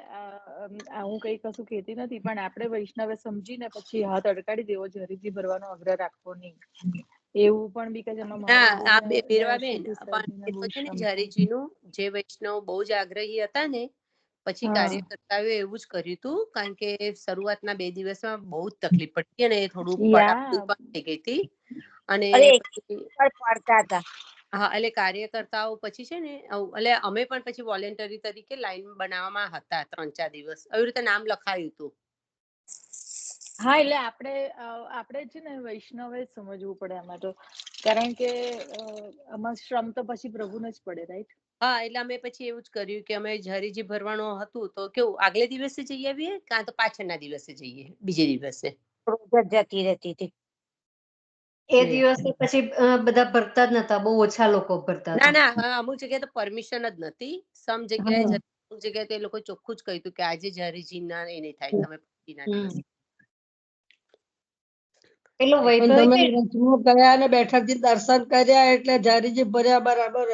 હું કઈ કશું કહેતી નથી, પણ આપણે વૈષ્ણવે સમજીને પછી હાથ અડકાડી દેવો, જરીજી ભરવાનો આગ્રહ રાખવો નહીં, એવું પણ બી કે જેમાં હરિજીનું જે વૈષ્ણવ બહુ જ આગ્રહી હતા ને, પછી કાર્યકર્તાઓએ એવું જ કર્યું હતું, કારણ કે શરૂઆતના 2 દિવસમાં બહુ જ તકલીફ પડી અને થોડું પડાપડી પણ થઈ ગઈ હતી અને હા, એટલે કાર્યકર્તાઓ પછી છે ને, એટલે અમે પણ પછી વોલેન્ટરી તરીકે લાઈન બનાવવામાં હતા 3-4 દિવસ, આવી રીતે નામ લખાયું હતું. હા, એટલે આપણે છે ને વૈષ્ણવે સમજવું પડે આમાં તો, કારણ કે આમાં શ્રમ તો પછી પ્રભુને જ પડે, રાઈટ? હા, એટલે અમે પછી એવું જ કર્યું કે અમે હરીજી ભરવાનું હતું તો કેવું આગલે દિવસે જઈ આવીએ કાં તો પાછળના દિવસે જઈએ, બીજે દિવસે જતી રહેતી હતી. એ દિવસે પછી બધા ભરતા જ નતા, બહુ ઓછા લોકો ભરતા હતા. ના, અમુક જગ્યાએ તો પરમિશન જ નથી. સમ જગ્યાએ અમુક જગ્યાએ તે લોકો ચોખ્ખું જ કહ્યું હતું કે આજે જ હરીજી ના એ નહીં થાય, તમે પછીના દિવસે. પેલું પણ તમે રથમાં ગયા અને બેઠકજી દર્શન કર્યા એટલે હરીજી ભર્યા બરાબર.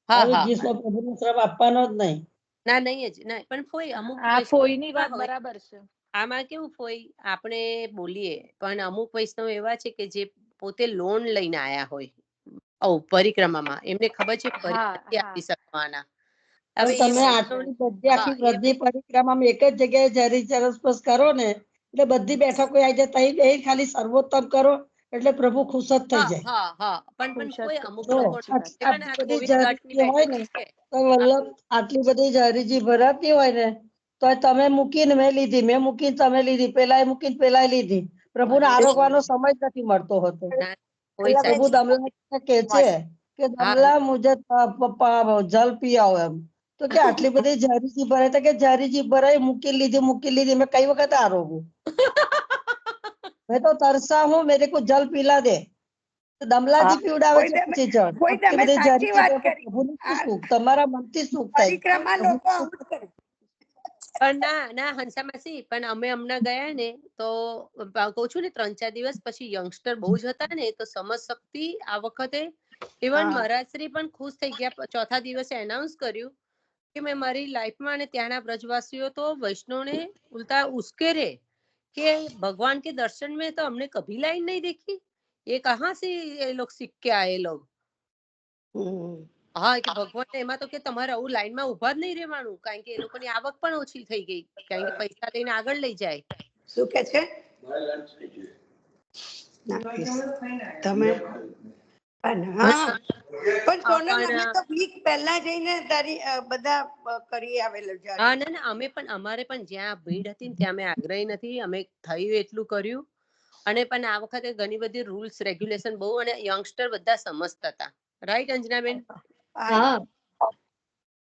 હવે જીસનો પ્રભુનો શ્રમ આપવાનો જ નહીં. ના, નહીં જ ના, પણ ફોઈ અમુક ફોઈની વાત બરાબર છે. આમાં કેવું ફોઈ આપણે બોલીએ, પણ અમુક વૈષ્ણવ એવા છે કે જે પોતે લોન લઈને આયા હોય પરિક્રમામાં, એમને ખબર છે ફરી આપી શકવાના. હવે તમે આટલી બધી આખી વૃદ્ધિ પરિક્રમામાં એક જ જગ્યાએ હરીજી રસપસ કરો ને, એટલે બધી બેઠકો આવી જાય, તઈ બે ખાલી સર્વોત્તમ કરો એટલે પ્રભુ ખુશ જ થઈ જાય. પણ કોઈ અમુક લોકો આટલી બધી હરીજી હોય ને તો વલ્લભ આટલી બધી હરીજી ભરાતી હોય ને તો તમે મૂકીને મેં લીધી, મેં મૂકીને તમે લીધી, પેલા મૂકીને પેલા લીધી, પ્રભુને આરોગવાનો સમય જ નથી મળતો હતો. પ્રભુ દમલા કે છે કે દમલા મુજે જલ પી આવો, એમ તો કે આટલી બધી હરીજી ભરાય તો કે હરીજી ભરાય, મૂકી લીધી, મેં કઈ વખત આરોગું, મેં તો તરસા હું, મેરે કો જલ પીલા દે. દમલાજી પીવડાવે છે પછી જળ. આટલી બધી હરીજી પ્રભુને શું સુખ, તમારા મનથી સુખ થાય. પણ ના હંસા માસી, પણ અમે હમણાં ગયા ને તો કઉ છું ને 3-4 દિવસ પછી યંગસ્ટર બહુ જ હતા ને, તો સમજ શક્તિ આ વખતે ઇવન મહારાજશ્રી પણ ખુશ થઈ ગયા. 4થા દિવસે એનાઉન્સ કર્યું કે મેં મારી લાઈફમાં અને ત્યાંના બ્રજવાસીઓ તો વૈષ્ણવને ઉલટા ઉશ્કેરે કે ભગવાન के दर्शन में तो हमने कभी लाइन नहीं देखी, ये कहाँ से ये लोग सीख के आए लोग. હા, કે ભગવાન એમાં તો કે તમારે આવું લાઈનમાં ઉભા જ નહીં રહેવાનું, કારણ કે એ લોકોની આવક પણ ઓછી થઈ ગઈ, કારણ કે પૈસા લઈને આગળ લઈ જાય. શું કે છે તમે? પણ સોનલ અમે તો વીક પહેલા જઈને બધા કરી આવેલા. હા, ના, અમારે પણ જ્યાં ભીડ હતી ને ત્યાં અમે આગ્રહી નથી, અમે થયું એટલું કર્યું. અને પણ આ વખતે ઘણી બધી રૂલ્સ રેગ્યુલેશન બહુ, અને યંગસ્ટર બધા સમજતા હતા, રાઈટ અંજનાબેન? હા,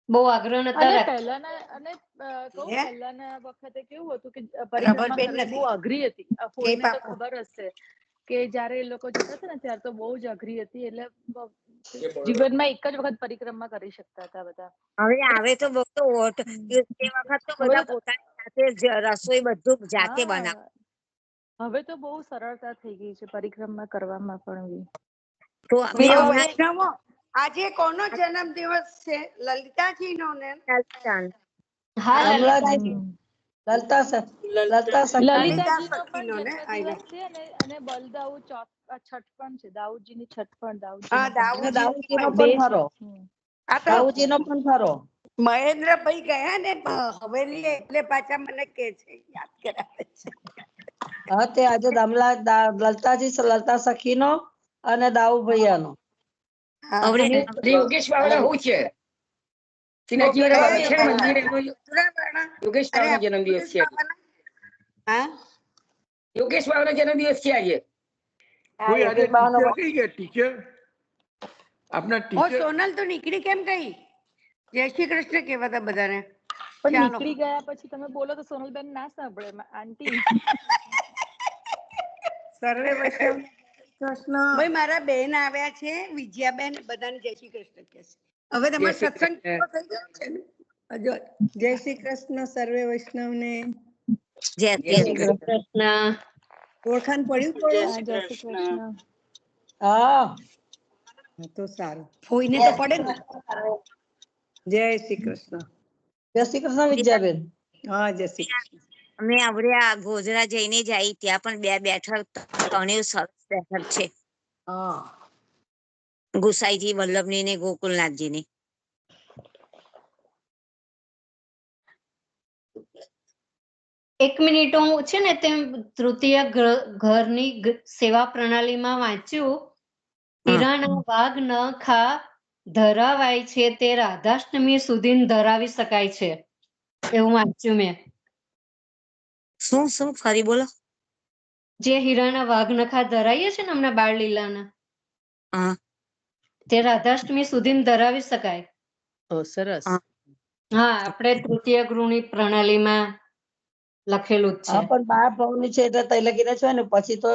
બહુ આગ્રહ નતા રાખતા. પહેલાના વખતે કેવું હતું કે પરિક્રમા કરવી બહુ અઘરી હતી. કોઈને તો ખબર હશે કે જયારે એ લોકો જતા હતા ને ત્યારે તો બહુ જ અઘરી હતી, એટલે જીવનમાં એક જ વખત પરિક્રમા કરી શકતા હતા બધા. હવે તો બહુ તે વખત તો બધા પોતાની જાતે રસોઈ બધું જાતે બનાવે. હવે તો બહુ સરળતા થઈ ગઈ છે પરિક્રમા કરવામાં પણ. આજે કોનો જન્મ દિવસ છે? લલિતાજી નો ને? હા, લલિતાજી. લલતા સખી લલિતાજીનો પણ સખીનો ને જન્મદિવસ છે અને બલદાઉ છઠ પણ છે. દાઉદજીની છઠ પણ હા દાઉદજીનો બે પણ ખરો. આ તો દાઉદજીનો પણ ખરો. મહેન્દ્રભાઈ ગયા ને હવેલી એટલે પાછા મને કે છે, યાદ કરાવે છે. હા, તે આજે લલતા સખીનો અને દાઉ ભૈયાનો. યોગેશ વાળા શું છે? શ્રીનાથજી વાળા છે ને મંદિર, યોગેશ વાળાનો જન્મદિવસ છે. યોગેશ વાળાનો જન્મદિવસ છે આજે. કોઈ આજે ટીચર કઈ ગયા? ટીચર આપના ટીચર સોનલ તો નીકળી કેમ ગઈ? જય શ્રી કૃષ્ણ કહેવાતા બધાને. પણ નીકળી ગયા પછી તમે બોલો તો સોનલબેન ના સાંભળે આંટી. સર્વે વૈષ્ણવ કૃષ્ણ. ભાઈ મારા બેન આવ્યા છે, વિજયાબેન, બધાને જય શ્રી કૃષ્ણ કહે છે. હવે તમારો સત્સંગ પૂરો થઈ ગયો છે ને? જય શ્રી કૃષ્ણ સર્વે વૈષ્ણવને. જય શ્રી કૃષ્ણ. ઓળખાણ પડ્યું કોઈ? જય શ્રી કૃષ્ણ. હા, તો સારું. ફોઈને તો પડે ને. જય શ્રી કૃષ્ણ. જય શ્રી કૃષ્ણ વિજયાબેન. હા, જય શ્રી કૃષ્ણ. અમે આવડ્યા ગોધરા જઈને જ આવી, ત્યાં પણ બે બેઠક, ત્રણેય સરસ બેઠક છે. ગુસાઈજી, વલ્લભની ને ગોકુલનાથજીની. એક મિનિટ, હું છે ને તેમ તૃતીય ઘરની સેવા પ્રણાલીમાં વાંચ્યું, હીરાના વાઘ ન ખા ધરાવાય છે તે રાધાષ્ટમી સુધી ધરાવી શકાય છે, એવું વાંચ્યું મેં. શું ફરી બોલો? જે હીરાના વાઘ નખા ધરાઈએ છે ને હમણાં બાળ લીલાના, તે રાધાષ્ટમી સુધી ધરાવી શકાય. સરસ. હા, આપણે તૃતીય ગૃહની પ્રણાલીમાં લખેલું જ છે. હા, પણ 12 ભાવની છે એટલે તૈલકીને છે ને, પછી તો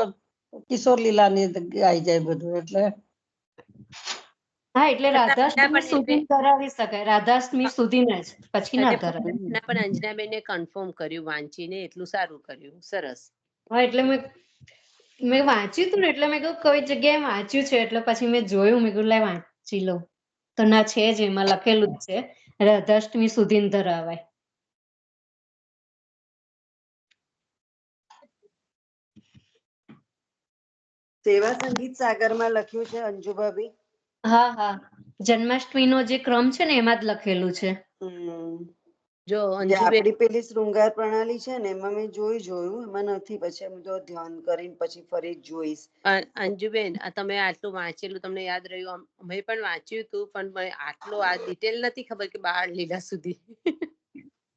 કિશોર લીલાની આવી જાય બધું એટલે. હા, એટલે રાધાષ્ટમી સુધી ધરાવી શકાય, રાધાષ્ટમી સુધી જ, પછી ના ધરાવે. પણ અંજનાબેને કન્ફર્મ કર્યું વાંચીને, એટલું સારું કર્યું. સરસ. હા, એટલે મેં વાંચ્યું હતું ને, એટલે મેં કહ્યું કઈ જગ્યાએ વાંચ્યું છે, એટલે પછી મેં જોયું, મેં કહ્યું લાય વાંચી લઉં. તો ના, છે જ, એમાં લખેલું જ છે રાધાષ્ટમી સુધી ધરાવાય. સેવા સંગીત સાગરમાં લખ્યું છે અંજુભાભી. હા હા, જન્માષ્ટમીનો જે ક્રમ છે ને એમાં જ લખેલું છે. જો આપડી પેલી શૃંગાર પ્રણાલી છે ને, એમાં મેં જોયું, એમાં નથી. પછી હું તો ધ્યાન કરીને પછી ફરી જોઈશ. અંજુબેન, તમે આટલું વાંચેલું તમને યાદ રહ્યું? મેં પણ વાંચ્યું હતું, પણ આટલું આ ડિટેલ નથી ખબર કે બાળ લીલા સુધી.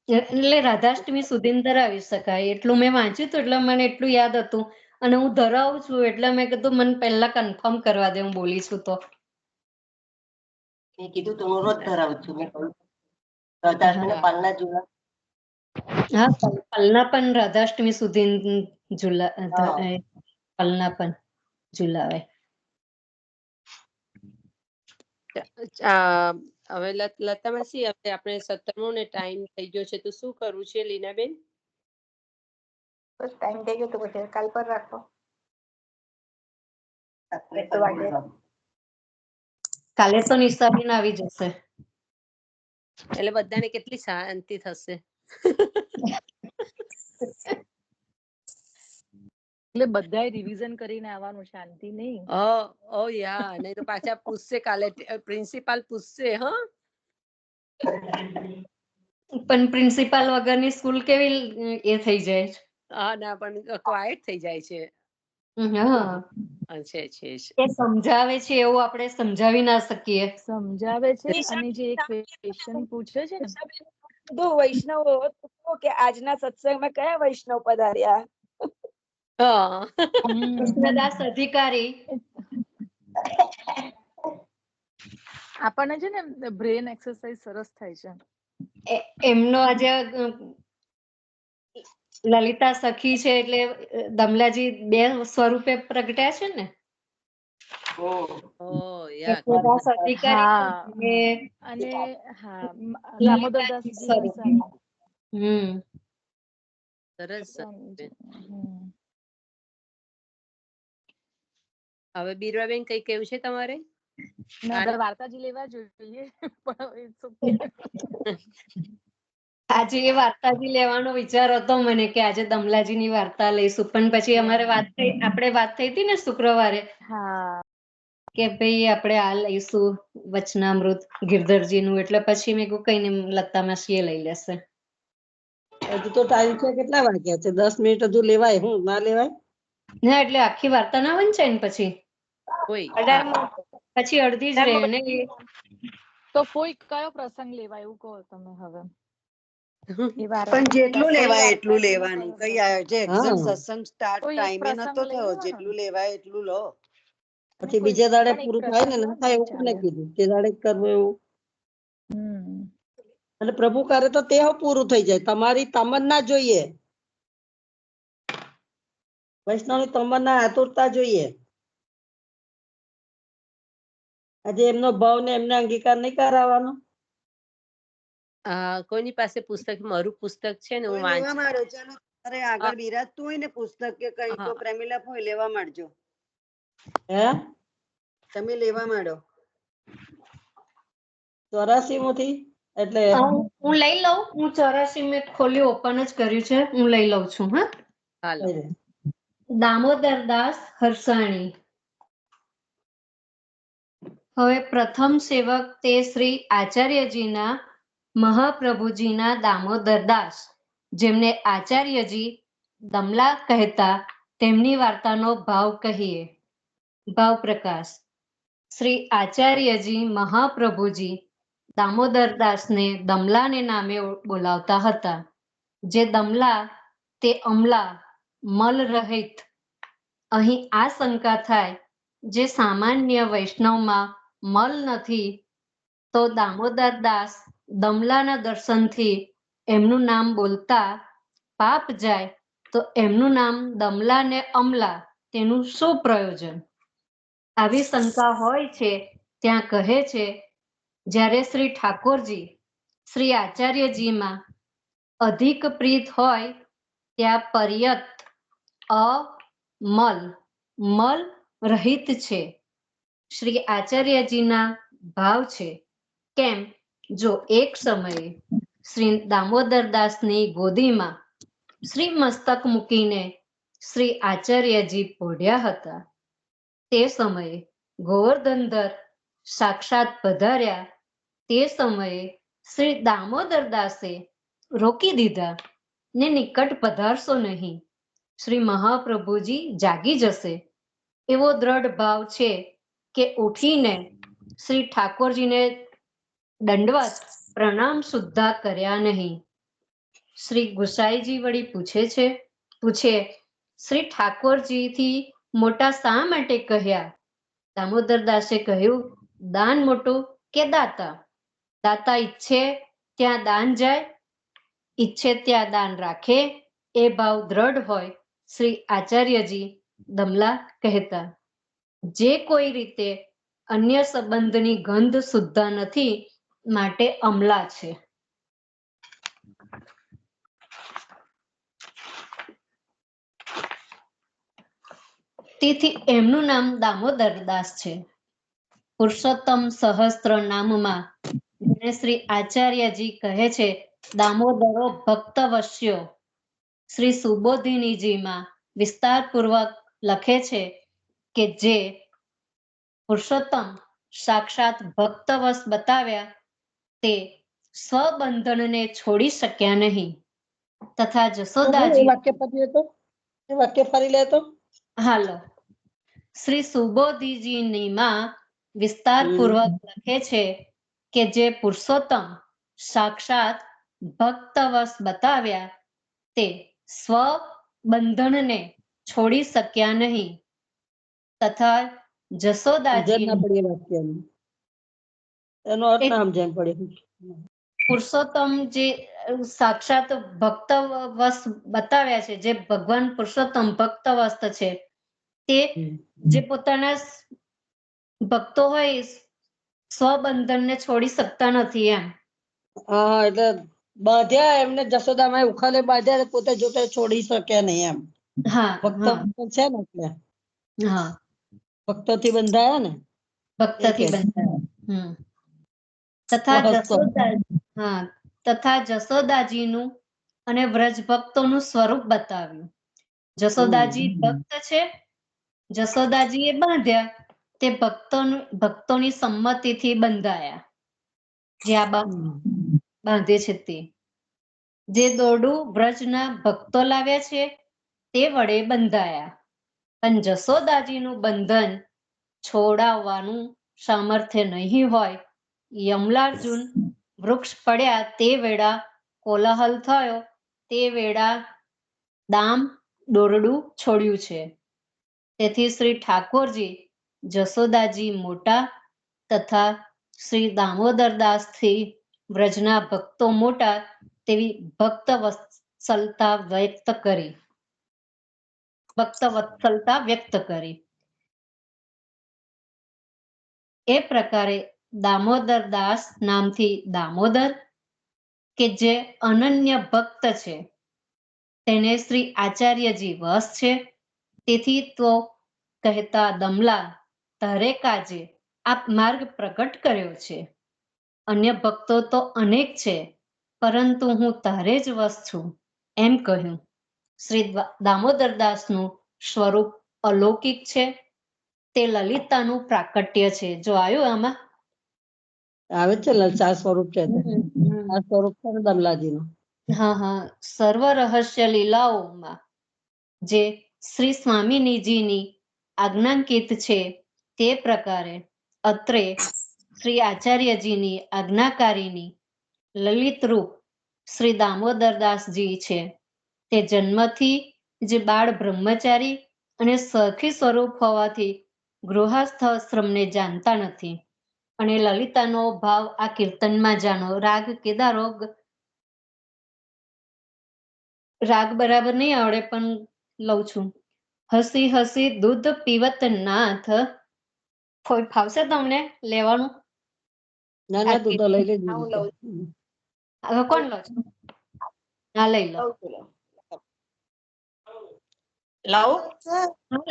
એટલે રાધાષ્ટમી સુધી ધરાવી શકાય એટલું મેં વાંચ્યું હતું, એટલે મને એટલું યાદ હતું. અને હું ધરાવું છું એટલે મેં કીધું મને પહેલા કન્ફર્મ કરવા દે, હું બોલી છું તો. મેં કીધું તું રોજ ધરાવું છું. મેં કહ્યું રાધાષ્ટમી પાલના ઝુલા. હા, પાલના પણ રાધાષ્ટમી સુધી પાલના પણ ઝુલાવાય. હવે લતા માસી, આપણે 17 ને ટાઈમ થઈ ગયો છે, તો શું કરવું છે લીનાબેન? બસ ટાઈમ થઈ ગયો તો પછી કાલ પર રાખો. કાલે તો નિશાબેન આવી જશે, એટલે બધાને કેટલી શાંતિ થશે. એટલે બધાએ રિવિઝન કરીને આવવાનું, શાંતિ નહીં. ઓ યા, નહીં તો પાછા પૂછશે કાલે, પ્રિન્સિપાલ પૂછશે. હા, પણ પ્રિન્સિપાલ વગરની સ્કૂલ કેવી એ થઈ જાય? હા, ના, પણ ક્વાઇટ થઈ જાય છે. એ સમજાવે છે એવું આપણે સમજાવી ના શકીએ. સમજાવે છે, અને જે એક ક્વેશ્ચન પૂછે છે ને, બધું વૈષ્ણવ કે આજના સત્સંગમાં કયા વૈષ્ણવ પધાર્યા? કૃષ્ણદાસ અધિકારી. આપણને છે ને બ્રેન એક્સરસાઇઝ સરસ થાય છે. એમનો આજે લલિતા સખી છે, એટલે દમલાજી 2 સ્વરૂપે પ્રગટ્યા છે ને. કૃષ્ણદાસ અધિકારી અને દામોદરદાસજી સ્વામી. સરસ. હવે બીરવાબેન કઈ કેવું છે તમારે? ના, વાર્તાજી લેવા જોઈએ. આજે એ વાર્તાજી લેવાનો વિચાર હતો મને કે આજે દમલાજીની વાર્તા લઈશું, પણ પછી આપણે વાત થઈ હતી ને શુક્રવારે કે ભાઈ આપણે આ લઈશું વચનામૃત ગિરધરજીનું, એટલે પછી મેં કઈ ને લતા માસી એ લઈ લેશે. હજુ તો ટાઈમ છે, કેટલા વાગ્યા છે? 10 મિનિટ હજુ લેવાય? હું ના લેવાય? ના, એટલે આખી વાર્તા ના વંચાય ને પછી અડધી જ રહે ને. તો કોઈ કયો પ્રસંગ લેવાય એવું કહો તમે હવે. પણ જેટલું લેવાય એટલું લેવાનું. કઈ જે એક્ઝેક્ટ સત્સંગ સ્ટાર્ટ ટાઈમે નતો થયો, જેટલું લેવાય એટલું લો. પછી બીજા દાડે પૂરું થાય ને ના થાય એવું કોને કીધું? તે દાડે કરવું એવું. એટલે પ્રભુ કરે તો તે પૂરું થઈ જાય. તમારી તમન્ના જોઈએ, વૈષ્ણવની તમન્ના આતુરતા જોઈએ. આજે એમનો ભાવ ને એમને અંગીકાર નહીં કરાવવાનો. કોઈની પાસે પુસ્તક, મારું પુસ્તક છે ને, હું વાંચવા માંડો. ચાલો, તારે આગળ બિરાજતું હોય ને પુસ્તક કે કઈ તો પ્રેમીલા હોય લેવા માંડજો. હે, તમે લેવા માંડો 84 માંથી. એટલે હું લઈ લઉં. હું 84 મેં ખોલ્યું, ઓપન જ કર્યું છે. હું લઈ લઉં છું. હા, દામોદરદાસ હરસાણી. હવે પ્રથમ સેવક તે શ્રી આચાર્યજીના મહાપ્રભુજીના દામોદરદાસ, જેમને આચાર્યજી દમલા કહેતા, તેમની વાર્તાનો ભાવ કહીએ. ભાવ પ્રકાશ. શ્રી આચાર્યજી મહાપ્રભુજી દામોદરદાસને દમલાને નામે બોલાવતા હતા. જે દમલા તે અમલા, મલ રહિત. અહીં આ શંકા થાય, જે સામાન્ય વૈષ્ણવમાં મલ નથી, તો દામોદરદાસ દમલાના દર્શનથી એમનું નામ બોલતા પાપ જાય, તો એમનું નામ દમલા ને અમલા, તેનું શું પ્રયોજન? આવી શંકા હોય છે ત્યાં કહે છે, જ્યારે શ્રી ઠાકોરજી શ્રી આચાર્યજીમાં અધિક પ્રીત હોય ત્યાં પર્યત અમલ મલ રહિત છે. શ્રી આચાર્યજીના ભાવ છે. કેમ? જો એક સમયે શ્રી દામોદરદાસની ગોદીમાં શ્રી મસ્તક મૂકીને શ્રી આચાર્યજી પોઢ્યા હતા. તે સમયે ગોવર્ધનધર સાક્ષાત પધાર્યા. તે સમયે શ્રી દામોદરદાસે રોકી દીધા ને નિકટ પધારશો નહીં, શ્રી મહાપ્રભુજી જાગી જશે. એવો દ્રઢ ભાવ છે કે ઉઠીને શ્રી ઠાકોરજીને દંડવત પ્રણામ સુદ્ધા કર્યા નહીં. શ્રી ગુસાઈજી વળી પૂછે શ્રી ઠાકોરજીથી મોટા શા માટે કહ્યા? દામોદરદાસે કહ્યું, દાન મોટું કે દાતા? દાતા ઈચ્છે ત્યાં દાન જાય, ઈચ્છે ત્યાં દાન રાખે. એ ભાવ દ્રઢ હોય શ્રી આચાર્યજી દમલા કહેતા. જે કોઈ રીતે અન્ય સંબંધની ગંધ સુદ્ધા નથી, માટે અમલા છે. તેથી એમનું નામ દામોદરદાસ છે. પુરુષોત્તમ સહસ્ત્ર નામમાં જેને શ્રી આચાર્યજી કહે છે દામોદરો ભક્તવશ્યો, શ્રી સુબોધિનીજીમાં વિસ્તારપૂર્વક લખે છે કે જે પુરુષોત્તમ સાક્ષાત ભક્તવશ બતાવ્યા, તે સ્વબંધનને છોડી શક્યા નહીં. તથા જશોદાજી વાક્ય ફરી લેતો. હાલો. શ્રી સુબોધિજીનીમાં વિસ્તારપૂર્વક લખે છે કે જે પુરુષોત્તમ સાક્ષાત ભક્તવશ બતાવ્યા, તે સ્વબંધનને છોડી શક્યા નહીં. તથા જશોદાજી પુરુષોત્તમ જે સાક્ષાત ભક્તવશ બતાવ્યા છે, જે ભગવાન પુરુષોત્તમ ભક્તવસ્ત છે, તે જે પોતાના ભક્તો હોય સ્વબંધનને છોડી શકતા નથી. એમ હા, એટલે બાંધ્યા એમને જશોદામાં ઉખાલે બાંધ્યા, પોતે જોતે છોડી શક્યા નહીં એમ. હા, ભક્ત છે ને એટલે. હા, ભક્તોથી બંધાયા ને, ભક્તથી બંધાયા. તથા જશોદાજી, હા, તથા જશોદાજીનું અને વ્રજ ભક્તોનું સ્વરૂપ બતાવ્યું. જશોદાજી ભક્ત છે, જશોદાજીએ બાંધ્યા તે ભક્તોની સંમતિથી બંધાયા. જે આ બાંધે છે તે, જે દોરડું વ્રજના ભક્તો લાવ્યા છે તે વડે બંધાયા. પણ જશોદાજીનું બંધન છોડાવવાનું સામર્થ્ય નહીં હોય. યમલાર્જુન વૃક્ષ પડ્યા તે વેળા કોલાહલ થયો, તે વેળા દામ દોરડું છોડ્યું છે. તેથી શ્રી ઠાકોરજી જશોદાજી મોટા તથા શ્રી દામોદરદાસ થી વ્રજના ભક્તો મોટા તેવી ભક્ત વત્સલતા વ્યક્ત કરી. એ પ્રકારે દામોદરદાસ નામથી દામોદર કે જે અનન્ય ભક્ત છે તેને શ્રી આચાર્યજી વશ છે. તેથી તો કહેતા દમલા તારે કાજે આ માર્ગ પ્રગટ કર્યો છે. અન્ય ભક્તો તો અનેક છે, પરંતુ હું તારે જ વશ છું એમ કહ્યું. શ્રી દામોદરદાસનું સ્વરૂપ અલૌકિક છે. તે લલિતાનું પ્રાકટ્ય છે. જો આવ્યું આમાં આવે છે લલચાર સ્વરૂપ છે, આ સ્વરૂપ છે દમલાજીનું. હા હા, સર્વ રહસ્ય લીલાઓમાં જે શ્રી સ્વામિનીજીની આજ્ઞાંકિત છે તે પ્રકારે અત્રે શ્રી આચાર્યજીની આજ્ઞાકારીની લલિત રૂપ શ્રી દામોદરદાસજી છે. તે જન્મથી જે બાળ બ્રહ્મચારી અને સખી સ્વરૂપ હોવાથી ગૃહસ્થાશ્રમને જાણતા નથી. અને લલિતાનો ભાવ આ કીર્તનમાં જાણો. રાગ કેદારો, રાગ બરાબર નહીં આવડે પણ લઉં છું. હસી હસી દૂધ પીવત નાથ. ફાવશે તમને લેવાનું? ના ના, તું તો લઈ લેજે. હવે કોણ લો છો? હા લઈ લો, લાવું?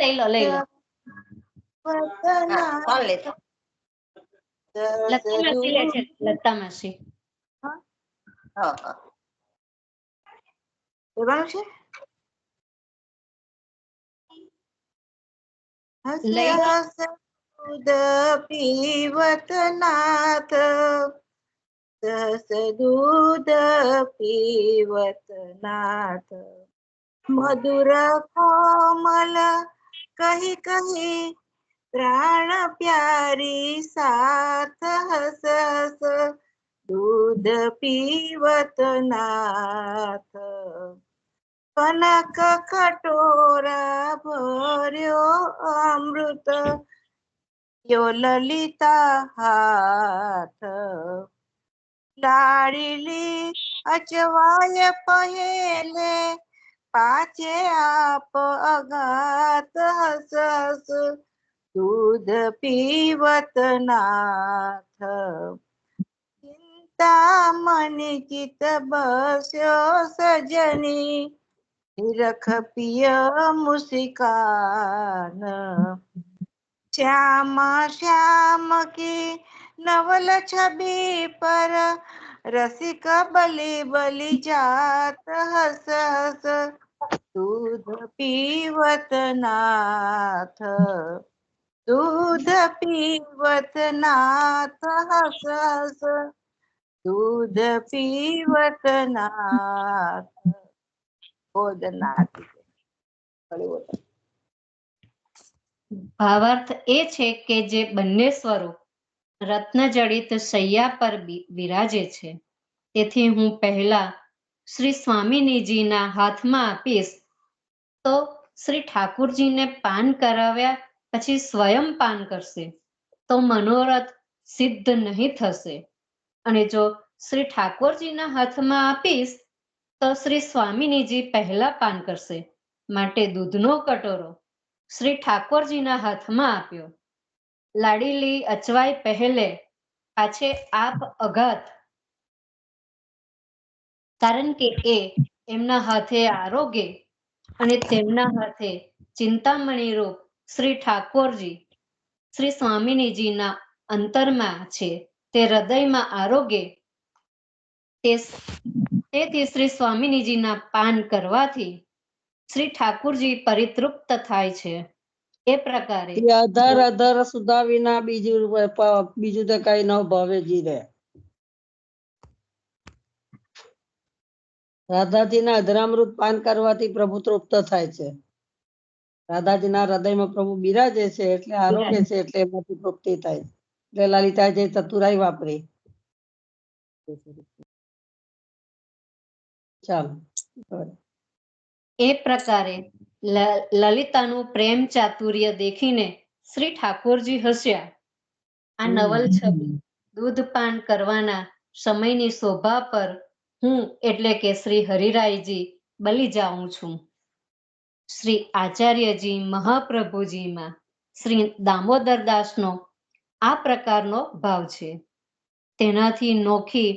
લઈ લો લઈ લો. કોણ લેતો? લતા માસી લે છે, લતા માસી. લેવાનું છે. દૂધ પીવત નાથ, દસ દૂધ પીવત નાથ, મધુર કોમલ કહી કહી પ્રાણ પ્યારી સાથ. હસ હસ દૂધ પીવત નાથ, કનક કટોરા ભર્યો અમૃત યો લલિતા હાથ. લાડીલી અચવાય પહેલે પાછે આપ અગાત. હસ હસ દૂધ પીવત નાથ, ચિંતામણી ચિત બસ્યો સજની, નિરખ પિય મુસ્કાન. શ્યામ શ્યામ કી નવલ છબી પર રસિક બલી બલી જાત. હસ હસ દૂધ પીવત નાથ, દૂધ પીવત નાથ. હસ હસ દૂધ પીવત નાથ. ભાવાર્થ એ છે કે જે બંને સ્વરૂપ રત્નજડિત શૈયા પર વિરાજે છે. તેથી હું પહેલા શ્રી સ્વામિનીજીના હાથમાં આપીશ તો શ્રી ઠાકુરજીને પાન કરાવ્યા પછી સ્વયં પાન કરશે તો મનોરથ સિદ્ધ નહીં થશે. અને જો શ્રી ઠાકોરજીના હાથમાં આપીશ તો શ્રી સ્વામિનીજી પહેલા પાન કરશે. માટે દૂધનો કટોરો શ્રી ઠાકોરજીના હાથમાં આપ્યો. લાડીલી અચવાય પહેલે પાછે આપ અઘાત, કારણ કે એ એમના હાથે આરોગ્ય અને તેમના હાથે ચિંતામણી રૂપ શ્રી ઠાકોરજી શ્રી સ્વામિનીજીના અંતરમાં છે. તે હૃદયમાં આરોગ્ય તેથી શ્રી સ્વામિનીજીના પાન કરવાથી શ્રી ઠાકુરજી પરિતૃપ્ત થાય છે. એ પ્રકારે અધર સુધા વિના બીજું તો કઈ ન ભાવે જીરે. રાધાજીના અધરામૃત પાન કરવાથી પ્રભુ તૃપ્ત થાય છે. રાધાજીના હૃદયમાં પ્રભુ બિરાજે છે એટલે આરોગ્ય છે એટલે એમાંથી તૃપ્તિ થાય. એટલે લલિતાજી ચતુરાઈ વાપરી. ચાલો. એ પ્રકારે લલિતાનું પ્રેમ ચાતુર્ય દેખીને શ્રી ઠાકોરજી હસ્યા. આ નવલ છબી દૂધ પાન કરવાના સમયની શોભા પર હું એટલે કે શ્રી હરિરાયજી બલી જાઉં છું. શ્રી આચાર્યજી મહાપ્રભુજીમાં શ્રી દામોદરદાસનો આ પ્રકારનો ભાવ છે. તેનાથી નોખી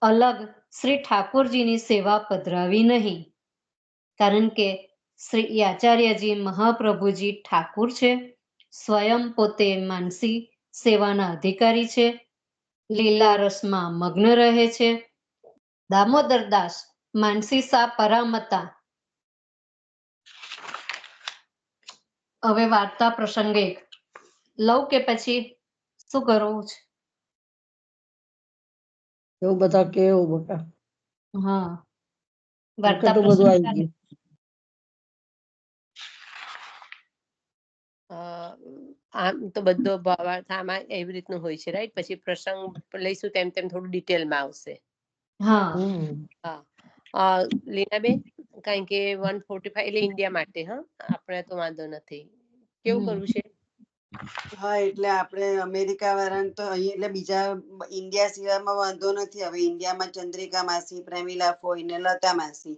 અલગ શ્રી ઠાકોરજીની સેવા પધરાવી નહીં, કારણ કે શ્રી આચાર્યજી મહાપ્રભુજી ઠાકુર છે, સ્વયં પોતે માનસી સેવાના અધિકારી છે, લીલા રસમાં મગ્ન રહે છે. દામોદરદાસ માનસી સા પરામતા. હવે વાર્તા પ્રસંગે લઉં કે પછી શું કરવું છે? એવું બધા કેવું બકા. હા, વાર્તા બધું આવી ગયું. આમ તો બધો ભાવાર્થ આમાં એવી રીતનું હોય છે, રાઈટ? પછી પ્રસંગ લઈશું તેમ તેમ થોડું ડિટેલમાં આવશે. હા, લીનાબેન, કારણ કે 145 એટલે ઇન્ડિયા માટે. હા, આપણે તો વાંધો નથી. કેવું કરવું છે? હા, એટલે આપણે અમેરિકા વાળાને તો અહીં એટલે બીજા ઇન્ડિયા સિવાયમાં વાંધો નથી. હવે ઇન્ડિયામાં ચંદ્રિકા માસી, પ્રેમિલા ફોઈ ને લતા માસી.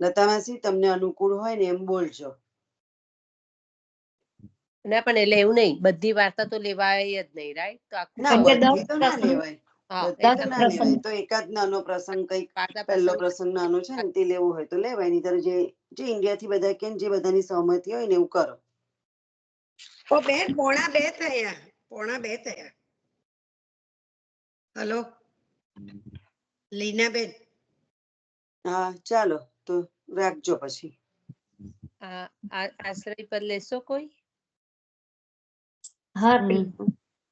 લતા માસી તમને અનુકૂળ હોય ને એમ બોલજો. ના, પણ એટલે એવું નહીં, બધી વાર્તા તો લેવાય જ નહીં, રાઈટ? તો ના, બધી તો ના લેવાય. બધી તો ના લેવાય. તો એકાદ નાનો પ્રસંગ, કઈક પહેલો પ્રસંગ નાનો છે ને તે લેવું હોય તો લેવાય. નહીં તો જે ઇન્ડિયા થી બધા કે જે બધાની સહમતિ હોય ને એવું કરો. ઓ બેન, પોણા 2 થયા. પોણા 2 થયા. હલો લીનાબેન. હા, ચાલો તો રાખજો પછી. આશ્રય પર લેશો કોઈ? હા,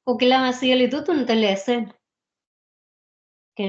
કોકિલા માસીએ લીધું હતું ને તો લેશે કે